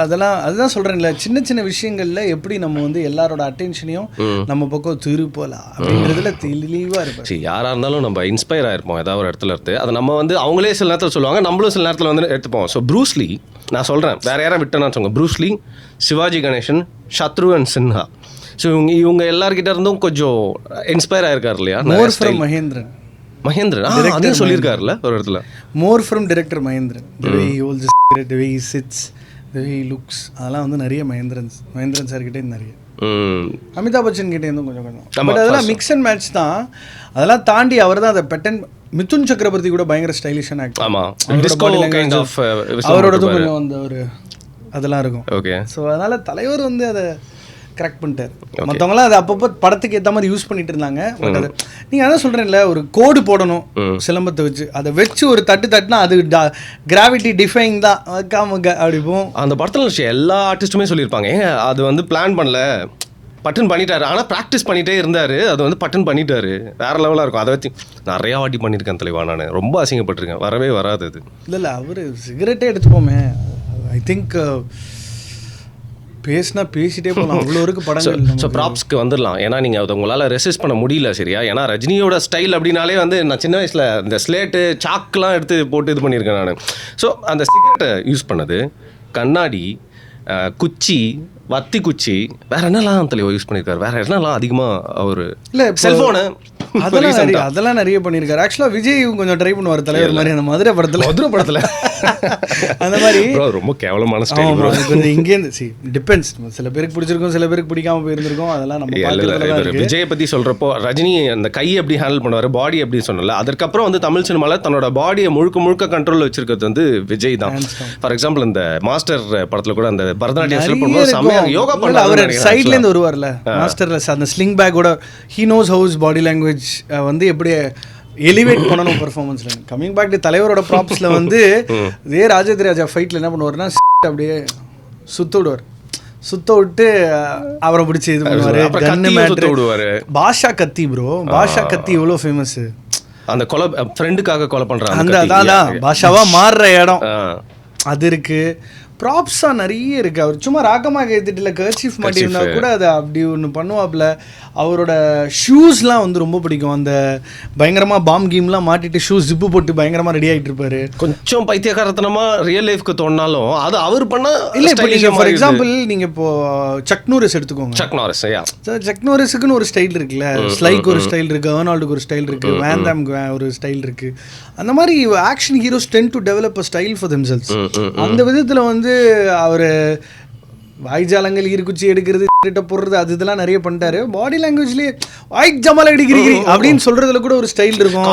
அதுதான் சொல்கிறேன்ல, சின்ன சின்ன விஷயங்களில் எப்படி நம்ம வந்து எல்லாரோட அட்டென்ஷனையும் நம்ம பக்கம் திருப்பலாம் அப்படின்றதுல தெளிவாக இருப்போம். சரி, யாராக இருந்தாலும் நம்ம இன்ஸ்பயர் ஆகிருப்போம் ஏதாவது ஒரு இடத்துல இருந்து. அதை நம்ம வந்து அவங்களே சில நேரத்தில் சொல்லுவாங்க, நம்மளும் சில நேரத்தில் வந்து எடுத்துப்போம். ஸோ ப்ரூஸ்லி நான் சொல்கிறேன், வேறு யாரும் விட்டேன்னு சொல்லுங்க, ப்ரூஸ்லி, சிவாஜி கணேசன், சத்ருகன் சின்ஹா. ஸோ இவங்க எல்லார்கிட்ட இருந்தும் கொஞ்சம் இன்ஸ்பயர் ஆகிருக்காரு இல்லையா? மோர் ஃப்ரம் மகேந்திரன் அதையும் சொல்லியிருக்காருல்ல ஒரு இடத்துல. மோர் from director Mahendran, the way he holds the way he sits, the way he looks, அதெல்லாம் வந்து நிறைய மகேந்திரன் சார் கிட்டே நிறைய, அமிதாப் பச்சன் கிட்டே இருந்தும் கொஞ்சம். பட் அதெல்லாம் மிக்ஸ் அண்ட் மேட்ச் தான். அதெல்லாம் தாண்டி அவர் தான் அதை பெட்டன். மிதுன் சக்கரவர்த்தி கூட பயங்கர ஸ்டைலிஷான ஆக்டர். அவரோடதும் கொஞ்சம் அந்த ஒரு அதெல்லாம் இருக்கும். ஓகே. ஸோ அதனால தலைவர் வந்து அதை கரெக்ட் பண்ணிட்டார். மற்றவங்களாம் அதை அப்பப்போ படத்துக்கு ஏற்ற மாதிரி யூஸ் பண்ணிட்டு இருந்தாங்க. பட் அது நீங்கள் அதான் சொல்கிறேன்ல, ஒரு கோடு போடணும் சிலம்பத்தை வச்சு, அதை வச்சு ஒரு தட்டுனா அது கிராவிட்டி டிஃபைங் தான் வைக்காம அப்படிப்போம். அந்த படத்தில் எல்லா ஆர்டிஸ்ட்டுமே சொல்லியிருப்பாங்க, அது வந்து பிளான் பண்ணல, பட்டன் பண்ணிட்டாரு. ஆனால் ப்ராக்டிஸ் பண்ணிகிட்டே இருந்தார். அது வந்து பட்டன் பண்ணிட்டாரு. வேறு லெவலாக இருக்கும். அதை வச்சு நிறையா வாட்டி பண்ணியிருக்கேன் தலைவா. நான் ரொம்ப அசிங்கப்பட்டிருக்கேன். வரவே வராது அது. இல்லை அவர் சிகரெட்டே எடுத்துப்போமே. ஐ திங்க் பேசினா பேசிட்டே போகலாம், அவ்வளோ இருக்குது படங்கள். ஸோ ப்ராப்ஸ்க்கு வந்துடலாம். ஏன்னா நீங்கள் அதை உங்களால் ரெசிஸ்ட் பண்ண முடியல சரியா. ஏன்னா ரஜினியோட ஸ்டைல் அப்படின்னாலே வந்து நான் சின்ன வயசில் இந்த ஸ்லேட்டு சாக்கெலாம் எடுத்து போட்டு இது பண்ணியிருக்கேன் நான். ஸோ அந்த சிகரெட்டை யூஸ் பண்ணது, கண்ணாடி, குச்சி, வத்தி குச்சி, வேறு என்னெல்லாம் தலைவர் யூஸ் பண்ணியிருக்காரு. வேறு என்னெல்லாம் அதிகமாக அவர் இல்லை செல்ஃபோனு அதெல்லாம் நிறைய பண்ணியிருக்காரு. ஆக்சுவலாக விஜய் கொஞ்சம் ட்ரை பண்ணுவார் தலைவர் மாதிரி. அந்த மதுரை படத்தில் அந்த மாதிரி ரொம்ப கேவலமான ஸ்டைல். கொஞ்சம் இங்கேருந்து டிபெண்ட்ஸ், சில பேருக்கு பிடிச்சிருக்கும், சில பேருக்கு பிடிக்காம போயிருந்திருக்கும். அதெல்லாம் நம்ம விஜயை பற்றி சொல்கிறப்போ ரஜினி அந்த கையை எப்படி ஹேண்டில் பண்ணுவார், பாடி எப்படி சொன்னல. அதுக்கப்புறம் வந்து தமிழ் சினிமாவில் தன்னோட பாடியை முழுக்க கண்ட்ரோலில் வச்சிருக்கிறது வந்து விஜய் தான். ஃபார் எக்ஸாம்பிள் இந்த மாஸ்டர் படத்தில் கூட அந்த பரதநாட்டியம் பண்ணும்போது செம்மையாக யோகா பண்ண அவர் சைட்லேருந்து வருவார்ல மாஸ்டர்ல. அந்த ஸ்லிங் பேக்கோட he knows how his body language வந்து எப்படி எலிவேட் பண்ணணும் பெர்ஃபார்மன்ஸில். கம்மிங் பேக் டு தலைவரோட ப்ராப்ஸில் வந்து இதே ராஜேந்திர ராஜா ஃபைட்டில் என்ன பண்ணுவார்னா அப்படியே சுத்த விட்டு அவரை பிடிச்சி இது பண்ணுவார். கன்னு மேட்ரு பாஷா கத்தி ப்ரோ. பாஷா கத்தி எவ்வளோ ஃபேமஸ்ஸு. அந்த கொலை ஃப்ரெண்டுக்காக கொலை பண்ணுறாங்க. அந்த அதான் பாஷாவாக மாறுற இடம் அது இருக்குது. ப்ராப்ஸாக நிறைய இருக்குது. அவர் சும்மா ராக்கமாக ஏற்றிட்டு கர்ச்சீஃப் மாட்டியிருந்தா கூட அதை அப்படி ஒன்று பண்ணுவாப்புல. அவரோட ஷூஸ்லாம் வந்து ரொம்ப பிடிக்கும். அந்த பயங்கரமாக பாம் கீம்லாம் மாட்டிட்டு ஷூஸ் ஜிப்பு போட்டு பயங்கரமாக ரெடி ஆகிட்டு இருப்பாரு. கொஞ்சம் பைத்தியக்காரத்தனமாக ரியல் லைஃப்க்கு தோணினாலும் அது அவர் பண்ண இல்லை. இப்போ நீங்கள் ஃபார் எக்ஸாம்பிள் நீங்கள் இப்போது சக் நோரிஸ் எடுத்துக்கோங்க. சக் நோரிஸுக்குன்னு ஒரு ஸ்டைல் இருக்குல்ல. ஸ்லைக்கு ஒரு ஸ்டைல் இருக்குது, அர்னால்டுக்கு ஒரு ஸ்டைல் இருக்குது, வேந்தாம்க்கு ஒரு ஸ்டைல் இருக்குது. அந்த மாதிரி action heroes ten to develop a style for themselves. அந்த விதத்தில் வந்து அவர் வாய்ஜாலங்கள் ஈர்க்குச்சி எடுக்கிறது, போடுறது, அது இதெல்லாம் நிறைய பண்ணிட்டாரு. பாடி லாங்குவேஜ்லேயே வாய் ஜமால் அடிக்கிறீங்க அப்படின்னு சொல்றதுல கூட ஒரு ஸ்டைல் இருக்கும்.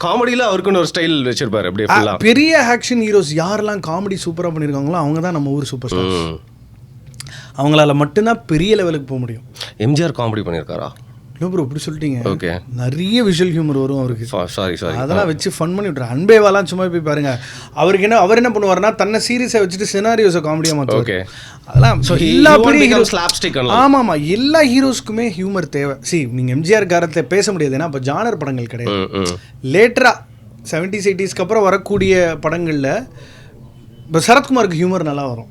காமெடியில் அவருக்குன்னு ஒரு ஸ்டைல் வச்சிருப்பாரு. அப்படியே பெரிய ஆக்ஷன் ஹீரோஸ் யாரெல்லாம் காமெடி சூப்பராக பண்ணியிருக்காங்களோ அவங்க தான் நம்ம ஊர் சூப்பர் ஸ்டார். அவங்களால மட்டும்தான் பெரிய லெவலுக்கு போக முடியும். எம்ஜிஆர் காமெடி பண்ணியிருக்காரா? இல்லை ப்ரோ இப்படி சொல்லிட்டீங்க. ஓகே, நிறைய விஷுவல் ஹியூமர் வரும் அவருக்கு. சாரி அதெல்லாம் வச்சு ஃபன் பண்ணி விட்ரு. அன்பேவாலாம் சும்மா போய் பாருங்க. அவர் என்ன பண்ணுவார்னா தன்னை சீரியஸாக வச்சுட்டு சினாரியோஸை காமெடியாக மாற்றுவார். ஓகே, அதெல்லாம் எல்லா பெரிய ஸ்லாப்ஸ்டிக். ஆமாம், எல்லா ஹீரோஸ்க்குமே ஹியூமர் தேவை. நீங்கள் எம்ஜிஆர் காரத்தை பேச முடியாது, ஏன்னா இப்போ ஜானர் படங்கள் கிடையாது. லேட்டராக 70s 80ஸ்க்கு அப்புறம் வரக்கூடிய படங்களில் இப்போ சரத்குமாருக்கு ஹியூமர் நல்லா வரும்.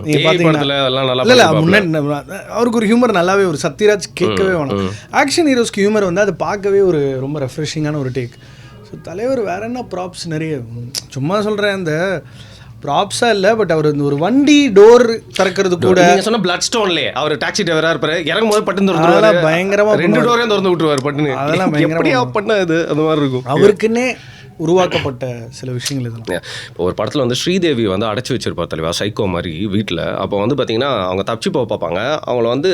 நீங்கள் பார்த்தீங்கன்னா இல்லை முன்னாடி அவருக்கு ஒரு ஹியூமர் நல்லாவே ஒரு சத்யராஜ் கேட்கவே வேணும். ஆக்ஷன் ஹீரோஸ்க்கு ஹியூமர் வந்து அதை பார்க்கவே ஒரு ரொம்ப ரெஃப்ரெஷிங்கான ஒரு டேக். ஸோ தலைவர் வேற என்ன ப்ராப்ஸ் நிறைய சும்மா சொல்கிறேன். அந்த ப்ராப்ஸாக இல்லை, பட் அவர் ஒரு வண்டி டோர் திறக்கிறது கூட சொன்ன பிளட் ஸ்டோன்லேயே அவர் டாக்ஸி டிரைவராக இருப்பாரு. இறங்கும் போது பட்டு திறந்து பயங்கரமாக 2 டோரையும் திறந்து விட்டுருவார் பட்டுன்னு. அதெல்லாம் பயங்கரமாக பண்ணது அந்த மாதிரி இருக்கும். அவருக்குன்னே உருவாக்கப்பட்ட சில விஷயங்கள் இதெல்லாம். இப்போ ஒரு படத்தில் வந்து ஸ்ரீதேவி வந்து அடைச்சி வச்சிருப்பார் தலைவா, சைக்கோ மாதிரி வீட்டில். அப்போ வந்து பார்த்தீங்கன்னா அவங்க தப்பிச்சு போக பார்ப்பாங்க. அவங்கள வந்து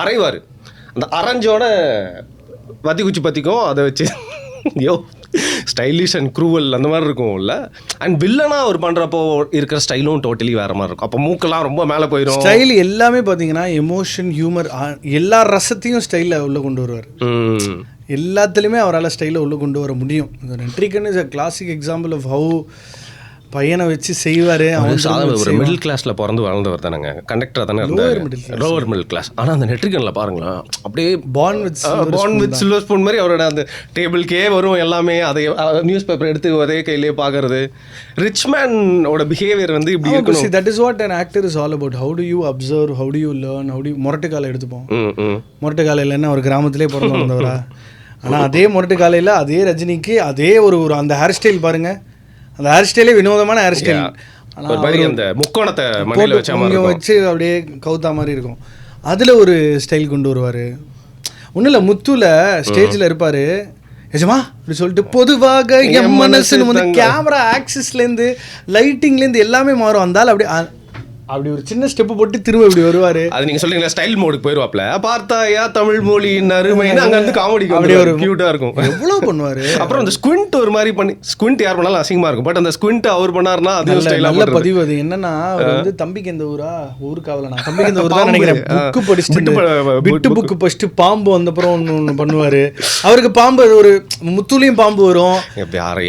அரைவார். அந்த அரைஞ்சோட வத்தி குச்சி பற்றிக்கும் அதை வச்சு ஸ்டைலிஷ் அண்ட் க்ரூவல் அந்த மாதிரி இருக்கும்ல. அண்ட் வில்லனா அவர் பண்ணுறப்போ இருக்கிற ஸ்டைலும் டோட்டலி வேறு மாதிரி இருக்கும். அப்போ மூக்கெல்லாம் ரொம்ப மேலே போயிடும். ஸ்டைல் எல்லாமே பார்த்தீங்கன்னா எமோஷன், ஹியூமர், எல்லா ரசத்தையும் ஸ்டைலில் உள்ளே கொண்டு வருவார். எல்லாத்துலேயுமே அவரால் ஸ்டைலில் உள்ளே கொண்டு வர முடியும். Netrikan is a classic example of how பையனை வச்சு செய்வார். ஒரு மிடில் கிளாஸில் பிறந்து வளர்ந்தவர் தானேங்க. கண்டக்டராக தானே இருந்தார், லோவர் மிடில் கிளாஸ். ஆனால் அந்த நெட்ரிகனில் பாருங்களேன், அப்படியே பான் வித் சில்வர் ஸ்பூன் மாதிரி அவரோட அந்த டேபிள்கே வரும் எல்லாமே. அதை நியூஸ் பேப்பர் எடுத்து அதே கையிலே பார்க்கறது. ரிச் மேனோட பிஹேவியர் வந்து இப்படி இருக்கும். That is what an actor is all about. How do you observe, how do you learn, how do you மொரட்டுக்காலை எடுத்துப்போம். மொரட்டுக்காலையில் என்ன ஒரு கிராமத்திலே பிறந்து வந்தவரா. ஆனால் அதே மொரட்டுக்காலையில் அதே ரஜினிக்கு அதே ஒரு அந்த ஹேர் ஸ்டைல் பாருங்கள். அந்த ஹேர் ஸ்டைலே வினோதமான ஹேர் ஸ்டைல். அந்த முக்கோணத்தை வச்சு அப்படியே கவுத்தா மாதிரி இருக்கும். அதில் ஒரு ஸ்டைல் கொண்டு வருவார். ஒன்றும் இல்லை, முத்துல ஸ்டேஜில் இருப்பார். எஜமா அப்படி சொல்லிட்டு பொதுவாக என் மனசுன்னு வந்து கேமரா ஆக்சிஸ்லேருந்து லைட்டிங்லேருந்து எல்லாமே மாறும். அந்தாலும் அப்படி ஒரு சின்ன ஸ்டெப்பு போட்டு திரும்ப இப்படி வருவார். அது நீங்கள் சொல்றீங்களா ஸ்டைல் மோடுக்கு போயிடுவாப்ல. பார்த்தாயா தமிழ் மொழியின் அருமைன்னு அங்கே வந்து காமெடி அப்படியே ஒரு க்யூட்டாக இருக்கும். எவ்வளோ பண்ணுவார். அப்புறம் அந்த ஸ்குவிண்ட் ஒரு மாதிரி பண்ணி, ஸ்குவிண்ட் யார் பண்ணாலும் அசிங்கமாக இருக்கும். பட் அந்த ஸ்குவிண்ட் அவர் பண்ணார்னா அது நல்ல பதிவு. அது என்னன்னா வந்து தம்பிக்கு எந்த ஊரா ஊருக்காவல நான் தம்பிக்கு இந்த ஊர் தான் நினைக்கிறேன். புக்கு படிச்சுட்டு விட்டு புக்கு படிச்சுட்டு பாம்பு வந்தப்புறம் ஒன்று பண்ணுவார். அவருக்கு பாம்பு ஒரு முத்துலையும் பாம்பு வரும்.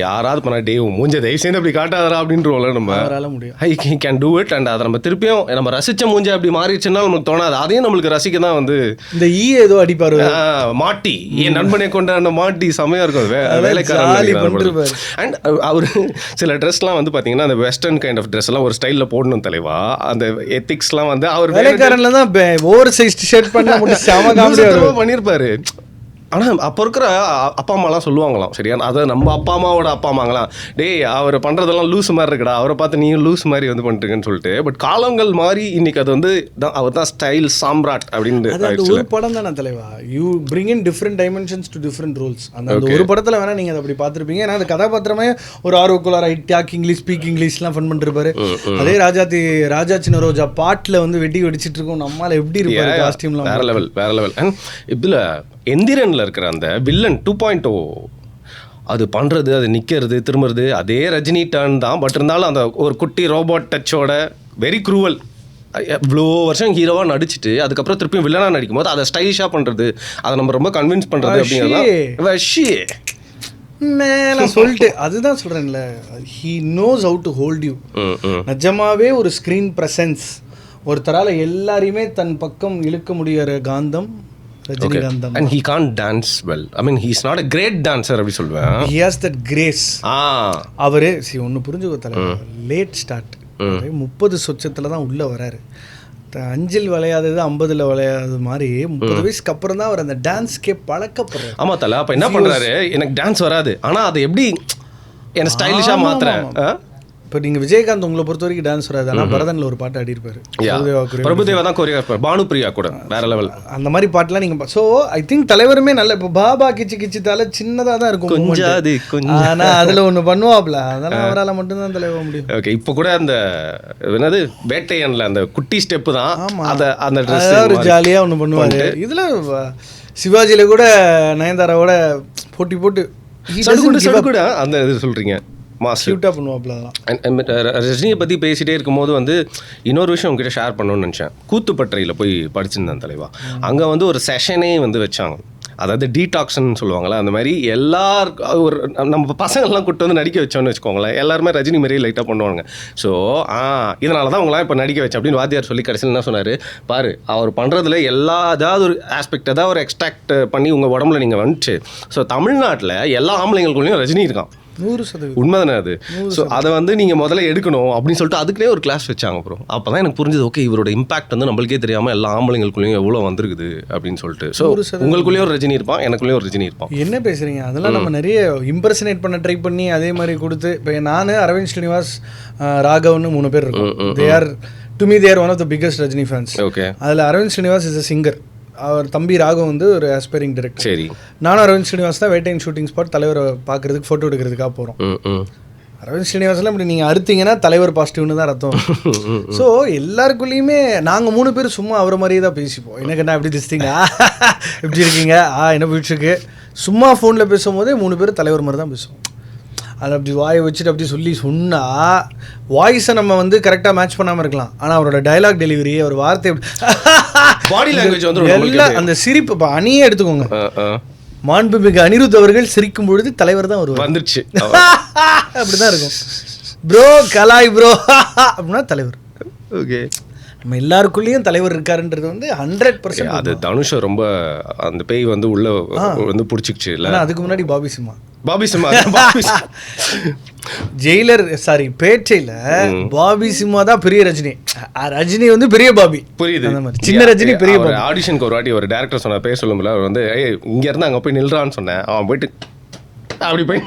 யாராவது பண்ணா டே மூஞ்ச தயவு செய்து அப்படி காட்டாதரா அப்படின்றோம்ல நம்ம. அவரால் முடியும். I can do it. And அதை நம்ம திருப்பியும் நம்ம ரசிச்ச மூஞ்ச அப்படி மாறிடுச்சுன்னா நமக்கு தோணாது. அதையும் நம்மளுக்கு ரசிக்க தான் வந்து இந்த ஏதோ அடிப்பாரு மாட்டி என் நண்பனை கொண்டாட மாட்டி செமையா இருக்கும் வேலைக்காரன். அண்ட் அவர் சில ட்ரெஸ்லாம் வந்து பார்த்தீங்கன்னா அந்த வெஸ்டர்ன் கைண்ட் ஆஃப் ட்ரெஸ் எல்லாம் ஒரு ஸ்டைலில் போடணும் தலைவா. அந்த எத்திக்ஸ்லாம் வந்து அவர் வேலைக்காரன்ல தான் ஓவர் சைஸ் ஷர்ட் பண்ண பண்ணியிருப்பாரு. ஆனால் அப்போ இருக்கிற அப்பா அம்மாலாம் சொல்லுவாங்களாம், சரியா? அதை நம்ம அப்பா அம்மாவோட அப்பா அம்மாங்களாம், டேய் அவர் பண்ணுறதெல்லாம் லூஸ் மாதிரி இருக்குடா, அவரை பார்த்து நீயும் லூஸ் மாதிரி வந்து பண்ணிட்டுருக்குன்னு சொல்லிட்டு. பட் காலங்கள் மாறி இன்னைக்கு அது வந்து அவர் தான் ஸ்டைல் சாம்ராட் அப்படின்னு. ஒரு படம் தானே தலைவா, you bring in different dimensions to different roles. அந்த ஒரு படத்தில் வேணால் நீங்கள் அதை அப்படி பார்த்துருப்பீங்க. ஏன்னா அந்த கதாபாத்திரமே ஒரு ஆர்வக்குள்ளார டாக் இங்கிலீஷ் ஸ்பீக் இங்கிலீஷ்லாம் ஃபன் பண்ணிருப்பாரு. அதே ராஜா சின்ன ரோஜா பாட்டில் வந்து வெட்டி வெடிச்சிட்டு இருக்கோம், நம்மளால் எப்படி இருப்பாரு காஸ்டியூம்லாம் வேற லெவல் வேற லெவல். அண்ட் இதில் எந்திரனில் இருக்கிற அந்த வில்லன் 2.0 அது பண்ணுறது, அது நிற்கிறது, திரும்புறது அதே ரஜினி டர்ன் தான். பட் இருந்தாலும் அந்த ஒரு குட்டி ரோபோட் டச்சோட வெரி க்ரூவல். இவ்வளோ வருஷம் ஹீரோவாக நடிச்சுட்டு அதுக்கப்புறம் திருப்பியும் வில்லனாக நடிக்கும் போது அதை ஸ்டைலிஷாக பண்ணுறது, அதை நம்ம ரொம்ப கன்வின்ஸ் பண்ணுறது அப்படிங்கிறது நான் சொல்லிட்டு அதுதான் சொல்கிறேன்ல, he knows how to hold you. நிஜமாவே ஒரு ஸ்க்ரீன் ப்ரெசன்ஸ், ஒருத்தரால் எல்லாரையுமே தன் பக்கம் இழுக்க முடியாத காந்தம் ரஜினிகாந்தம். And he can't dance well. I mean, he's not a great dancer அப்படி சொல்வேன். He has that grace. அவரு ஒன்று புரிஞ்சுக்கோ தலை, லேட் ஸ்டார்ட் 30 சொச்சத்தில் தான் உள்ளே வராரு. 5 விளையாதது 50 விளையாதது மாதிரி 30 வயசுக்கு அப்புறம் தான் அவர் அந்த டான்ஸ்க்கே பழக்கப்படுறாரு. ஆமாம் தலை. அப்போ என்ன பண்ணுறாரு, எனக்கு டான்ஸ் வராது ஆனால் அதை எப்படி என்ன ஸ்டைலிஷாக மாற்றுறேன். இப்போ நீங்கள் விஜயகாந்த் உங்களை பொறுத்த வரைக்கும் டான்ஸ் வராது, ஆனால் பரதனில் ஒரு பாட்டு ஆடிருப்பாரு. பிரபுதேவா தான் கோரியோகிராஃபர், பானுப்ரியா கூட வேற லெவல். அந்த மாதிரி பாட்டுலாம் நீங்கள் ஸோ ஐ திங்க் தலைவருமே நல்ல. இப்போ பாபா கிச்சித்தால சின்னதாக தான் இருக்கும், ஆனால் அதில் ஒன்று பண்ணுவாப்ல, அதெல்லாம் அவரால் மட்டும்தான் தலைவர முடியும். ஓகே, இப்போ கூட அந்த என்னது வேட்டையன்ல அந்த குட்டி ஸ்டெப்பு தான். ஆமாம், அந்த ட்ரெஸ் ஒரு ஜாலியாக ஒன்று பண்ணுவார். இதில் சிவாஜியில் கூட நயன்தாராவோட போட்டி போட்டு கூட அந்த இது சொல்கிறீங்க ரஜினியை பற்றி பேசிகிட்டே இருக்கும்போது வந்து இன்னொரு விஷயம் உங்ககிட்ட ஷேர் பண்ணணும்னு நினச்சேன். கூத்துப்பட்டறையில் போய் படிச்சிருந்தேன் தலைவா. அங்கே வந்து ஒரு செஷனே வந்து வச்சாங்க, அதாவது டீடாக்ஸ்ன்னு சொல்லுவாங்களே அந்த மாதிரி. எல்லாருக்கும் ஒரு நம்ம பசங்கள்லாம் கூப்பிட்டு வந்து நடிக்க வச்சோன்னு வச்சுக்கோங்களேன், எல்லாருமே ரஜினி மாதிரியே லைட்டாக பண்ணுவாங்க. ஸோ இதனால தான் அவங்களாம் இப்போ நடிக்க வச்சேன் அப்படின்னு வாத்தியார் சொல்லி கடைசியில் என்ன சொன்னார், பாரு அவர் பண்ணுறதுல ஏதாவது ஒரு ஆஸ்பெக்ட் ஏதாவது ஒரு எக்ஸ்ட்ராக்ட் பண்ணி உங்கள் உடம்புல நீங்கள் வந்துச்சு. ஸோ தமிழ்நாட்டில் எல்லா ஆம்பளைங்களுக்குள்ளேயும் ரஜினி இருக்கான், 100% உண்மைதானே அது. ஸோ அதை வந்து நீங்கள் முதல்ல எடுக்கணும் அப்படின்னு சொல்லிட்டு அதுக்குள்ளே ஒரு கிளாஸ் வச்சாங்க. அப்புறம் அப்போ தான் எனக்கு புரிஞ்சது, ஓகே இவரோட இம்பாக்ட் வந்து நம்மளுக்கே தெரியாமல் எல்லா ஆம்பளைங்களுக்குள்ளேயும் எவ்வளோ வந்திருக்குது அப்படின்னு சொல்லிட்டு. ஸோ உங்களுக்குள்ளேயும் ஒரு ரஜினி இருப்பான், எனக்குள்ளேயும் ஒரு ரஜினி இருப்பான். என்ன பேசுகிறீங்க, அதெல்லாம் நம்ம நிறைய இம்பர்சனேட் பண்ண ட்ரை பண்ணி அதே மாதிரி கொடுத்து. இப்போ நான் அரவிந்த் ஸ்ரீனிவாஸ் ராகவன்னு 3 பேர் இருக்கோம். They are to me there one of the biggest Rajini fans. Okay, அதில் Arvind Srinivas is a singer, அவர் தம்பி ராகவ் வந்து ஒரு ஆஸ்பைரிங் டைரக்டர். சரி, நானும் அரவிந்த் ஸ்ரீனிவாஸ் தான் வேட்டையின் ஷூட்டிங் ஸ்பாட் தலைவரை பார்க்குறதுக்கு ஃபோட்டோ எடுக்கிறதுக்காக போகிறோம். அரவிந்த் ஸ்ரீனிவாஸ்லாம் இப்படி நீங்கள் அறுத்தீங்கன்னா தலைவர் பாசிட்டிவ்னு தான் அர்த்தம். ஸோ எல்லாருக்குள்ளேயுமே நாங்கள் 3 பேர் சும்மா அவரை மாதிரியே தான் பேசிப்போம். எனக்கு என்ன எப்படி திச்சிங்க, எப்படி இருக்கீங்க, என்ன போயிட்டுருக்கு, சும்மா ஃபோனில் பேசும்போதே 3 பேர் தலைவர் மாதிரி தான் பேசுவோம். அதை அப்படி வாயை வச்சுட்டு அப்படி சொன்னால் வாய்ஸை நம்ம வந்து கரெக்டாக மேட்ச் பண்ணாமல் இருக்கலாம், ஆனால் அவரோட டைலாக் டெலிவரி, அவர் வார்த்தை, பாடி லாங்குவேஜ் வந்து எல்லாம் அந்த சிரிப்பு. இப்போ அணியே எடுத்துக்கோங்க, மாண்புமிகு அனிருத் அவர்கள் சிரிக்கும் பொழுது தலைவர் தான் வருவார், வந்துருச்சு அப்படிதான் இருக்கும். ப்ரோ கலாய் ப்ரோ அப்படின்னா தலைவர். ஓகே, நம்ம எல்லாருக்குள்ளேயும் தலைவர் இருக்காருன்றது வந்து 100%. அது தனுஷை ரொம்ப அந்த பேய் வந்து உள்ள வந்து பிடிச்சிக்கிச்சு இல்லை. அதுக்கு முன்னாடி பாபி சிம்மா ஜெயிலர் சாரி பேட்டையில் பாபி சிம்மா தான் பெரிய ரஜினி, ரஜினி வந்து பெரிய பாபி. புரியுது, சின்ன ரஜினி பெரிய பாபி. ஆடிஷனுக்கு ஒரு வாட்டி ஒரு டேரக்டர் சொன்ன பேர் சொல்லும்போது அவர் வந்து இங்க இருந்து அங்கே போய் நில்றான்னு சொன்னேன். அவன் போயிட்டு அப்படி போய்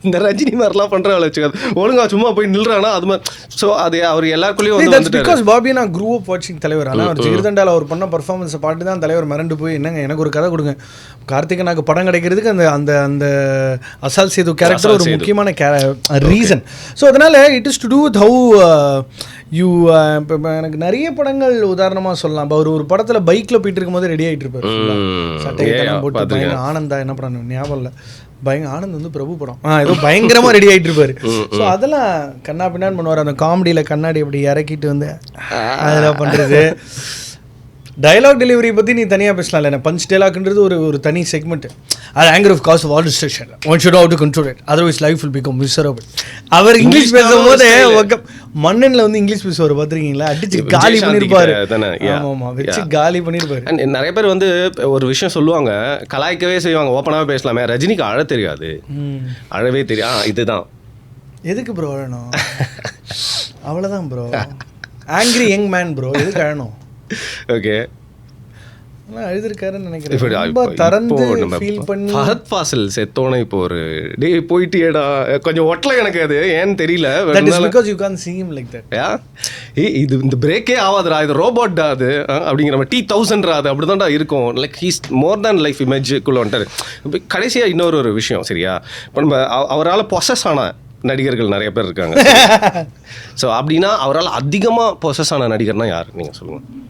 இந்த ரஜினி மாதிரிலாம் பண்ணுறாள் வச்சுக்காது, ஒழுங்கா சும்மா போய் நில்றானா அது மாதிரி. ஸோ அது அவர் எல்லாருக்குள்ளேயும் வந்து பிகாஸ் பாபி நான் குரூ அப் வாட்சிங் தலைவர். ஆனால் அவர் ஜெயர்தண்டால் அவர் பண்ண பர்ஃபார்மன்ஸை பாட்டு தான் தலைவர் மிரண்டு போய் என்னங்க எனக்கு ஒரு கதை கொடுங்க, கார்த்திகனாக்கு படம் கிடைக்கிறதுக்கு அந்த அந்த அந்த அசால் சேது கேரக்டர் ஒரு முக்கியமான ரீசன். ஸோ அதனால் it is to do with how you. இப்போ எனக்கு நிறைய படங்கள் உதாரணமாக சொல்லலாம். இப்போ அவர் ஒரு படத்தில் பைக்கில் போயிட்டு இருக்கும்போது ரெடி ஆகிட்டு இருப்பார், சட்டையை போட்டு ஆனந்தா என்ன படம் ஞாபகம் இல்லை, ஆனந்த் வந்து பிரபு படம் ஏதோ பயங்கரமா ரெடி ஆகிட்டு இருப்பாரு. ஸோ அதெல்லாம் கண்ணா பின்னான்னு பண்ணுவார். அந்த காமெடியில் கண்ணாடி அப்படி இறக்கிட்டு வந்து அதெல்லாம் பண்ணுறது. டயலாக் டெலிவரி பற்றி நீ தனியாக பேசலாம்ல. என்ன பஞ்ச் டயலாக்ன்றது ஒரு தனி செக்மெண்ட். அது anger of cause of all destruction one should have to control it, otherwise life will become miserable. அவர் இங்கிலீஷ் பேசும்போது மன்னன்ல வந்து இங்கிலீஷ் பேசுவார் பார்த்துருக்கீங்களா, அடிச்சு காலி பண்ணியிருப்பாரு. ஆமாம், வச்சு காலி பண்ணியிருப்பாரு. நிறைய பேர் வந்து ஒரு விஷயம் சொல்லுவாங்க, கலாய்க்கவே செய்வாங்க, ஓப்பனாகவே பேசலாமே. ரஜினிக்கு அழ தெரியாது, அழவே தெரியும். இதுதான் எதுக்கு ப்ரோ அழணும்? அவ்வளோதான் bro. Angry young man bro, எதுக்கு அழணும்? ஓகே, அழுதுருக்காருன்னு நினைக்கிறேன். ரொம்ப திறந்து ஃபீல் பண்ணி. ஃபஹத் ஃபாசில் செத்தோனே இப்போ ஒரு டே போயிட்டியேடா கொஞ்சம் ஒட்டல எனக்கு, அது ஏன்னு தெரியல. That is because you can't see him like that. இது இந்த பிரேக்கே ஆகாதுடா, இது ரோபோட்டா அது அப்படிங்கிற மாதிரி T1000 அது அப்படிதான்டா இருக்கும். Like he's more than life இமேஜுக்குள்ள வந்துட்டாரு. கடைசியாக இன்னொரு விஷயம் சரியா, இப்போ நம்ம அவரால் பொசஸ் ஆன நடிகர்கள் நிறைய பேர் இருக்காங்க. ஸோ அப்படின்னா அவரால் அதிகமாக பொசஸ் ஆன நடிகர்னா யார் நீங்கள் சொல்லுங்கள்?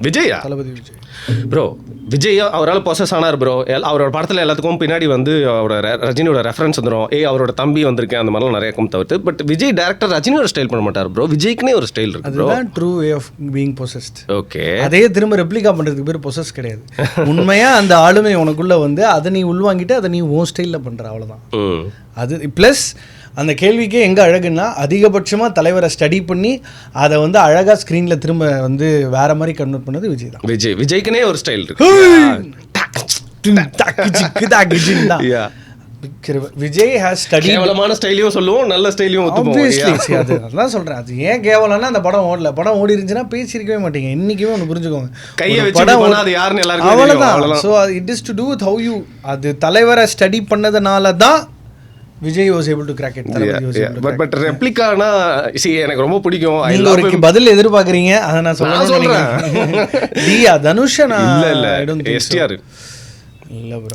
விஜயா? தளபதி விஜய் ப்ரோ. விஜய் அவரால் பொசஸ் ஆனார் ப்ரோ. அவரோட படத்தில் எல்லாத்துக்கும் பின்னாடி வந்து அவரோட ரஜினியோட ரெஃபரன்ஸ் வந்துடும். அவரோட தம்பி வந்திருக்கேன் அந்த மாதிரிலாம் நிறைய கம் தவிர்த்து. பட் விஜய் டேரக்டர் ரஜினியோட ஸ்டைல் பண்ண மாட்டார் ப்ரோ. விஜய்க்குனே ஒரு ஸ்டைல் இருக்கு ப்ரோ. அதுதான் true way of being possessed. Okay, அதே திரும்ப ரெப்ளிகா பண்ணுறதுக்கு பேர் பொசஸ் கிடையாது. உண்மையா அந்த ஆளுமை உனக்குள்ள வந்து அதை நீ உள்வாங்கிட்டு அதை நீ உன் ஸ்டைலில் பண்ணுற, அவ்வளோதான். அது ப்ளஸ் அந்த கேள்விக்கே எங்கே அழகுன்னா, அதிகபட்சமாக தலைவரை ஸ்டடி பண்ணி அதை வந்து அழகாக ஸ்க்ரீனில் திரும்ப வந்து வேற மாதிரி கன்வெர்ட் பண்ணது விஜய் தான். விஜய்க்குனே ஒரு ஸ்டைல் இருக்கு. Vijay has study. கேவலமான ஸ்டைலையும் சொல்லுவோம், நல்ல ஸ்டைலையும் ஒத்துப்போம். அதுதான் சொல்கிறேன். அது ஏன் கேவலம்னா அந்த படம் ஓடல. படம் ஓடி இருந்துச்சுன்னா பேசியிருக்கவே மாட்டீங்க. இன்னைக்குமே ஒன்று புரிஞ்சுக்கோங்க, கையை வச்சு படம் அது யாருன்னு எல்லாருக்கும் அவ்வளோதான். So it is to do with how you. அது தலைவரை ஸ்டடி பண்ணதுனால தான் Vijay was able to crack it. But ரெப்ளிகானா எனக்கு ரொம்ப பிடிக்கும். நீங்க ஒரு பதில் எதிர்பார்க்குறீங்க, அதை நான் சொல்றேன். டியா தனுஷா? இல்ல எஸ்டிஆர்.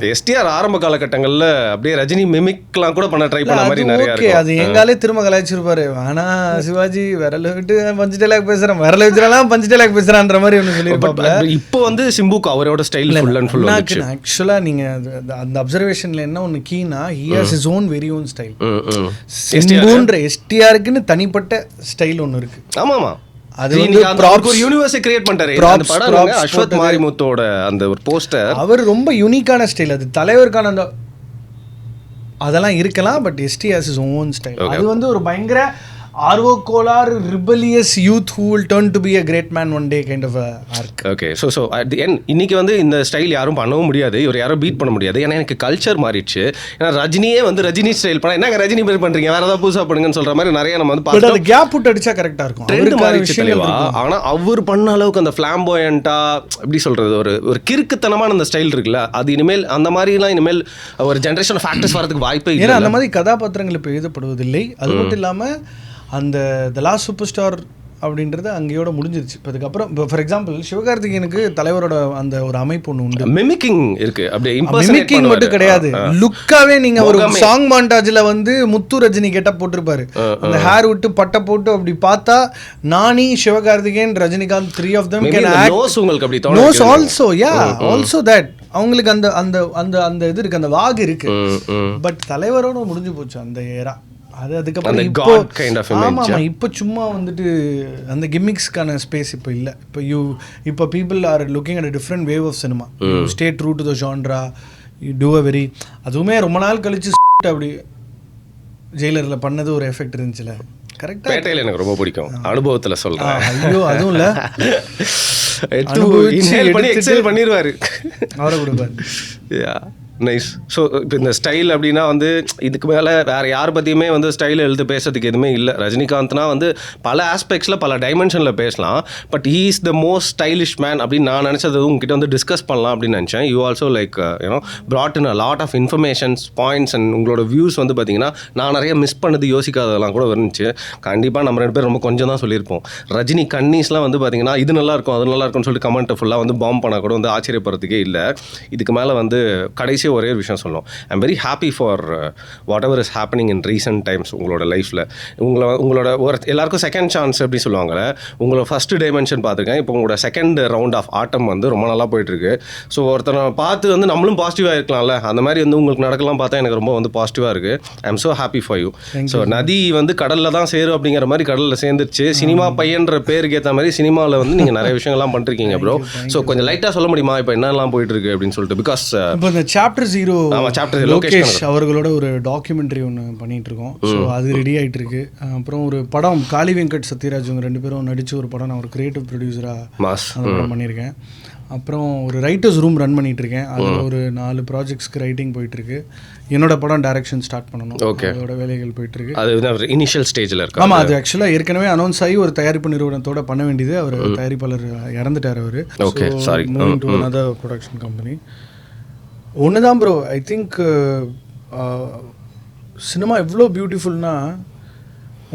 எஸ்டிஆர் ஆரம்ப காலகட்டங்களில் அப்படியே ரஜினி மிமிக்லாம் கூட பண்ண ட்ரை பண்ண மாதிரி நிறைய இருக்கு. அது எங்காலே திரும்ப கலாய்ச்சிருப்பாரு. ஆனா சிவாஜி விரல விட்டு பஞ்சு டைலாக் பேசுறேன், விரல வச்சுலாம் பஞ்சு டைலாக் பேசுறான்ற மாதிரி ஒன்று சொல்லியிருப்பாங்க. இப்போ வந்து சிம்புக்கு அவரோட ஸ்டைல் ஃபுல் அண்ட் ஃபுல் வந்துச்சு. ஆக்சுவலா நீங்க அந்த அப்சர்வேஷன்ல என்ன ஒன்று கீனா, he has his own very own style. சிம்புன்ற எஸ்டிஆருக்குன்னு தனிப்பட்ட ஸ்டைல் ஒன்று இருக்கு. ஆமாமா, அது வந்து ஒரு யூனிவர்ஸை கிரியேட் பண்ணிட்டாரு. அந்த படம் அஸ்வத் மாரிமுத்தோட அந்த ஒரு போஸ்டர், அவர் ரொம்ப யூனிக்கான ஸ்டைல். அது தலைவருக்கான அந்த அதெல்லாம் இருக்கலாம், but ST has his own style. அது வந்து ஒரு பயங்கர ஆர்வக்கோளார் rebellious youth who will turn to be a great man one day kind of a arc. Okay, so at the end இன்னைக்கு வந்து இந்த ஸ்டைல் யாரும் பண்ணவும் முடியாது, இவர் யாரும் பீட் பண்ண முடியாது. ஏன்னா எனக்கு கல்ச்சர் மாறிடுச்சு. ஏன்னா ரஜினியே வந்து ரஜினி ஸ்டைல் பண்ண என்னங்க ரஜினி பேர் பண்ணுறீங்க, வேறு ஏதாவது புதுசாக பண்ணுங்கன்னு சொல்கிற மாதிரி நிறைய நம்ம வந்து பார்த்து அது கேப் விட்டு அடிச்சா கரெக்டாக இருக்கும். ட்ரெண்ட் மாறிடுச்சு தலைவா. ஆனால் அவர் பண்ண அளவுக்கு அந்த ஃப்ளாம்போயண்ட்டாக எப்படி சொல்கிறது, ஒரு கிறுக்குத்தனமான அந்த ஸ்டைல் இருக்குல்ல, அது இனிமேல் அந்த மாதிரிலாம் இனிமேல் ஒரு ஜென்ரேஷன் ஃபேக்டர்ஸ் வரதுக்கு வாய்ப்பே இல்லை. ஏன்னா அந்த மாதிரி கதாபாத்திரங்கள் இப்போ எழுதப்படுவதில்லை. அது மட்டும் இல்லாமல் அந்த த லாஸ்ட் சூப்பர் ஸ்டார் அப்படின்றது அங்கேயோட முடிஞ்சிருச்சு. இப்போ அதுக்கப்புறம் இப்போ ஃபார் எக்ஸாம்பிள் சிவகார்த்திகேயனுக்கு தலைவரோட அந்த ஒரு அமைப்பு ஒன்று உண்டு. மிமிக்கிங் இருக்கு. அப்படியே மிமிக்கிங் மட்டும் கிடையாது, லுக்காவே நீங்க ஒரு சாங் மாண்டாஜ்ல வந்து முத்து ரஜினி கெட்ட போட்டிருப்பாரு. அந்த ஹேர் விட்டு பட்டை போட்டு அப்படி பார்த்தா நானி, Sivakarthikeyan, Rajinikanth, 3 of them can act. உங்களுக்கு அப்படி நோஸ் ஆல்சோ ஆல்சோ தட் அவங்களுக்கு அந்த அந்த அந்த அந்த இது இருக்கு, அந்த வாகு இருக்கு. பட் தலைவரோட முடிஞ்சு போச்சு அந்த ஏரா. அது அதுக்கப்புறம் இப்போ சும்மா வந்துட்டு அந்த கிம்மிக்ஸ்க்கான ஸ்பேஸ் இப்போ இல்லை. இப்போ people are looking at different wave of cinema. Stay true to the genre, you do a very. அதுவுமே ரொம்ப நாள் கழிச்சு அப்படி ஜெயிலரில் பண்ணது ஒரு எஃபெக்ட் இருந்துச்சுல. கரெக்டாக பேட்டையில் எனக்கு ரொம்ப பிடிக்கும், அனுபவத்தில் சொல்கிறேன். ஐயோ அதுவும் இல்லை, பண்ணிடுவார், அவரை கொடுப்பாரு. நைஸ். ஸோ இப்போ இந்த ஸ்டைல் அப்படின்னா வந்து இதுக்கு மேலே வேறு யார் பற்றியுமே வந்து ஸ்டைல் எழுத்து பேசுறதுக்கு எதுவுமே இல்லை. ரஜினிகாந்த்னா வந்து பல ஆஸ்பெக்ட்ஸில் பல டைமென்ஷனில் பேசலாம். But he is the most stylish man அப்படின்னு நான் நினச்சது உங்ககிட்ட வந்து டிஸ்கஸ் பண்ணலாம் அப்படின்னு நினச்சேன். You also like you know brought in a lot of informations, points and உங்களோட வியூஸ் வந்து பார்த்திங்கன்னா நான் நிறைய மிஸ் பண்ணது யோசிக்காததெல்லாம் கூட இருந்துச்சு. கண்டிப்பாக நம்ம 2 பேர் ரொம்ப கொஞ்சம் தான் சொல்லியிருப்போம். ரஜினி கன்னிஸ்லாம் வந்து பார்த்திங்கன்னா இது நல்லாயிருக்கும் அது நல்லாயிருக்கும்னு சொல்லிட்டு கமெண்ட்டை ஃபுல்லாக வந்து பாம் பண்ணால் கூட வந்து ஆச்சரியப்படுறதுக்கே இல்லை. இதுக்கு மேலே வந்து கடைசி ஒரே ஒரு விஷயம் சொல்லணும். I'm very happy for what ever is happening in recent times உங்களோட லைஃப்பில். உங்களோட ஒரு எல்லாருக்கும் செகண்ட் சான்ஸ் எப்படி சொல்லுவாங்கள்ல, உங்களோட ஃபஸ்ட்டு டைமென்ஷன் பார்த்துருக்கேன். இப்போ உங்களோட செகண்ட் ரவுண்ட் ஆஃப் ஆட்டம் வந்து ரொம்ப நல்லா போயிட்டுருக்கு. ஸோ ஒருத்தனை பார்த்து வந்து நம்மளும் பாசிட்டிவாக இருக்கலாம்ல, அந்த மாதிரி வந்து உங்களுக்கு நடக்கலாம் பார்த்தா எனக்கு ரொம்ப வந்து பாசிட்டிவாக இருக்குது. I am so happy for you. So நதி வந்து கடலில் தான் சேரும் அப்படிங்கிற மாதிரி கடலில் சேர்ந்துருச்சு. சினிமா பையன்ற பேருக்கு ஏற்ற மாதிரி சினிமாவில் வந்து நீங்கள் நிறைய விஷயங்கள்லாம் பண்ணிருக்கீங்க ப்ரோ. ஸோ கொஞ்சம் லைட்டாக சொல்ல முடியுமா இப்போ என்னெல்லாம் போயிட்டு இருக்கு அப்படின்னு சொல்லிட்டு? பிகாஸ் இப்போ இந்த சாப்டர் 0 சாப்டர் லோகேஷ் அவர்களோட ஒரு டாக்குமெண்ட்ரி ஒன்று பண்ணிட்டு இருக்கோம். ஸோ அது ரெடி ஆகிட்டு இருக்கு. அப்புறம் ஒரு படம் காளி வெங்கட் சத்யராஜ் இவங்க 2 பேரும் நடிச்சு ஒரு படம் நான் ஒரு கிரியேட்டிவ் ப்ரொடியூசராக அந்த படம் பண்ணியிருக்கேன். அப்புறம் ஒரு ரைட்டர்ஸ் ரூம் ரன் பண்ணிட்டு இருக்கேன். அதில் ஒரு 4 ப்ராஜெக்ட்ஸ்க்கு ரைட்டிங் போயிட்டு இருக்கு. என்னோட படம் டைரக்ஷன் ஸ்டார்ட் பண்ணணும். அதோட வேலைகள் போயிட்டு இருக்கு. அது இனிஷியல் ஸ்டேஜில் இருக்கு. ஆமாம், அது ஆக்சுவலாக ஏற்கனவே அனௌன்ஸ் ஆகி ஒரு தயாரிப்பு நிறுவனத்தோட பண்ண வேண்டியது. அவர் தயாரிப்பாளர் இறந்துட்டார். அவர் moving to another production company. ஒன்று தான் ப்ரோ, ஐ திங்க் சினிமா எவ்வளோ பியூட்டிஃபுல்னா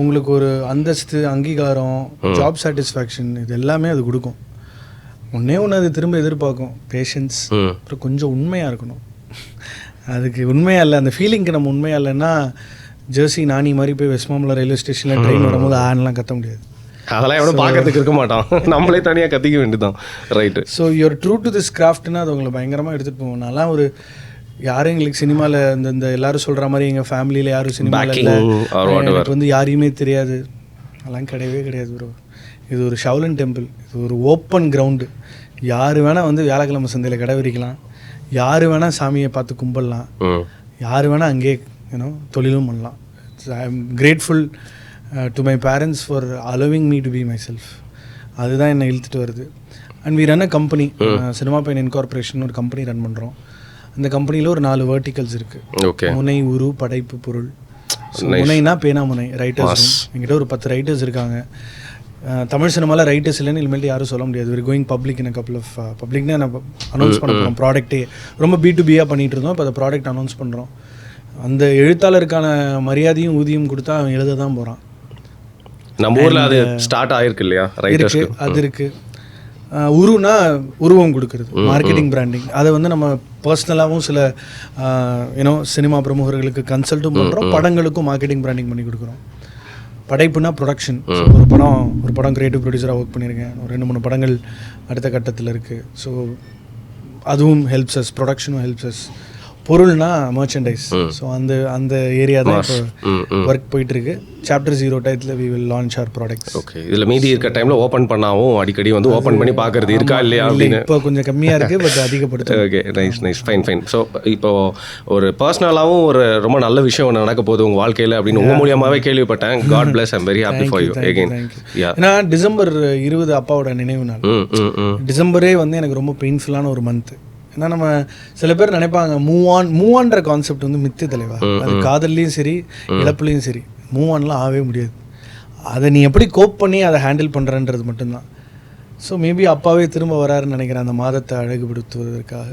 உங்களுக்கு ஒரு அந்தஸ்து, அங்கீகாரம், ஜாப் சாட்டிஸ்ஃபேக்ஷன் இது எல்லாமே அது கொடுக்கும். ஒன்றே ஒன்று அது திரும்ப எதிர்பார்க்கும், பேஷன்ஸ். அப்புறம் கொஞ்சம் உண்மையாக இருக்கணும். அதுக்கு உண்மையாக இல்லை, அந்த ஃபீலிங்க்கு நம்ம உண்மையாக இல்லைன்னா ஜெர்சி நானி மாதிரி போய் வெஸ்ட்மாம்பலம் ரயில்வே ஸ்டேஷனில் ட்ரெயின் வரும்போது ஆன்லாம் கத்த முடியாது. அதெல்லாம் எவ்வளோ பார்க்கறதுக்கு இருக்க மாட்டான், நம்மளே தனியாக கத்திக்க வேண்டியதான். Right. So you are true to this கிராஃப்ட்னா அது உங்களை பயங்கரமாக எடுத்துகிட்டு போவோம். நான்லாம் ஒரு யாரும் எங்களுக்கு சினிமாவில் இந்த எல்லாரும் சொல்கிற மாதிரி எங்கள் ஃபேமிலியில் யாரும் சினிமாவில் இல்லை, எனக்கு வந்து யாரையுமே தெரியாது, அதெல்லாம் கிடையவே கிடையாது ப்ரோ. இது ஒரு ஷவுலன் டெம்பிள், இது ஒரு ஓப்பன் கிரவுண்டு. யார் வேணால் வந்து வியாழக்கிழமை சந்தையில் கடை விரிக்கலாம், யார் வேணால் சாமியை பார்த்து கும்பிடலாம், யார் வேணால் அங்கேயே தொழிலும் பண்ணலாம். I am grateful to my parents for allowing me to be myself. அதுதான் என்னை இழுத்துட்டு வருது. And we run a company, Cinema Paiyan Incorporation ஒரு கம்பெனி ரன் பண்ணுறோம். அந்த கம்பெனியில் ஒரு 4 வெர்டிகல்ஸ் இருக்குது. முனை, உரு, படைப்பு, பொருள். முனைனா பேனா முனை, ரைட்டர்ஸ் ரூம். என்கிட்ட ஒரு 10 ரைட்டர்ஸ் இருக்காங்க. தமிழ் சினிமாவில் ரைட்டர்ஸ் இல்லைன்னு இனிமேல் யாரும் சொல்ல முடியாது. Very going public in a couple of பப்ளிக்னா நம்ம அனௌன்ஸ் பண்ண போகிறோம். ப்ராடக்ட்டே ரொம்ப B2B பண்ணிகிட்டு இருந்தோம். இப்போ அந்த ப்ராடக்ட் அனௌன்ஸ் பண்ணுறோம். அந்த எழுத்தாளருக்கான மரியாதையும் ஊதியம் கொடுத்தா அவன் எழுத தான் போகிறான். நம்ம ஊரில் அது ஸ்டார்ட் ஆகிருக்கு இல்லையா? ரைட்டர்ஸ்க்கு அது இருக்குது. உருனா உருவம் கொடுக்குறது, மார்க்கெட்டிங், பிராண்டிங். அதை வந்து நம்ம பர்சனலாகவும் சில சினிமா பிரமுகர்களுக்கு கன்சல்ட்டும் பண்ணுறோம். படங்களுக்கும் மார்க்கெட்டிங், பிராண்டிங் பண்ணி கொடுக்குறோம். படைப்புனா ப்ரொடக்ஷன். ஒரு படம் கிரியேட்டிவ் ப்ரொடியூசராக ஒர்க் பண்ணியிருக்கேன். ஒரு 2-3 படங்கள் அடுத்த கட்டத்தில் இருக்குது. ஸோ அதுவும் ஹெல்ப்ஸ் அஸ், ப்ரொடக்ஷனும் ஹெல்ப்ஸ் அஸ். பொருள்னா மர்ச்சன்டைஸ். ஸோ அந்த ஏரியா தான் இப்போ ஒர்க் போயிட்டுருக்கு. சாப்டர் 0 டயத்தில் we will launch our products. Okay. இதில் மீதி இருக்க டைமில் ஓப்பன் பண்ணாவும் அடிக்கடி வந்து ஓப்பன் பண்ணி பார்க்குறது இருக்கா இல்லையா அப்படின்னு. இப்போ கொஞ்சம் கம்மியாக இருக்குது, பட் அதிகப்படுத்து. Okay, nice, fine. ஸோ இப்போ ஒரு பர்சனலாகவும் ஒரு ரொம்ப நல்ல விஷயம் ஒன்று நடக்க போகுது உங்கள் வாழ்க்கையில் அப்படின்னு உங்கள் மூலியமாகவே கேள்விப்பட்டேன். God bless, I'm very happy for you again. ஏன்னா டிசம்பர் 20 அப்பாவோட நினைவு நாள். டிசம்பரே வந்து எனக்கு ரொம்ப பெயின்ஃபுல்லான ஒரு மந்த். ஏன்னா நம்ம சில பேர் நினைப்பாங்க மூவ் ஆன்ற கான்செப்ட் வந்து மித்து தலைவா. அது காதல்லையும் சரி, இழப்புலையும் சரி, மூவ் ஆன்லாம் ஆகவே முடியாது. அதை நீ எப்படி கோப் பண்ணி அதை ஹேண்டில் பண்ணுறன்றது மட்டும்தான். ஸோ மேபி அப்பாவே திரும்ப வராருன்னு நினைக்கிறேன் அந்த மாதத்தை அழகுபடுத்துவதற்காக.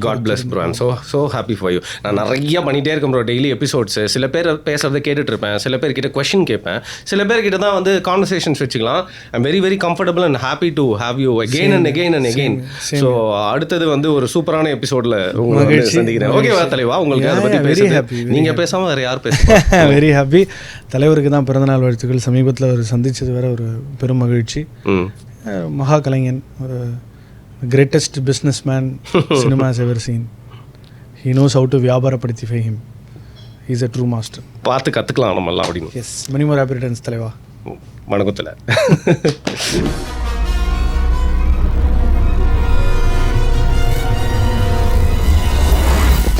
God bless bro. I'm so happy for you. நான் நிறையா பண்ணிகிட்டே இருக்கேன் ப்ரோ, டெய்லி எபிசோட்ஸு. சில பேர் பேசுகிறத கேட்டுட்ருப்பேன், சில பேர்கிட்ட கொஷின் கேட்பேன், சில பேர்கிட்ட தான் வந்து கான்வர்சேஷன்ஸ் வச்சுக்கலாம். I'm very very comfortable and happy to have you again and again. So அடுத்தது வந்து ஒரு சூப்பரான எபிசோடில் உங்களை சந்திக்கிறேன். ஓகேவா தலைவா? உங்களுக்கு அதை பற்றி பேசுறது நீங்கள் பேசாமல் வேறு யார் பேசுகிறேன். Very happy. தலைவருக்கு தான் பிறந்தநாள் வாழ்த்துக்கள். சமீபத்தில் அவர் சந்தித்தது வேறு ஒரு பெரும் மகிழ்ச்சி. மகா கலைஞன், ஒரு greatest businessman cinema has ever seen. He knows how to வியாபாரப்படுத்தி him. He is a true master. பார்த்து கற்றுக்கலாம் நம்மலாம் அப்படின்னு. Yes, many more happy returns தலைவா. வணக்கத்தில்.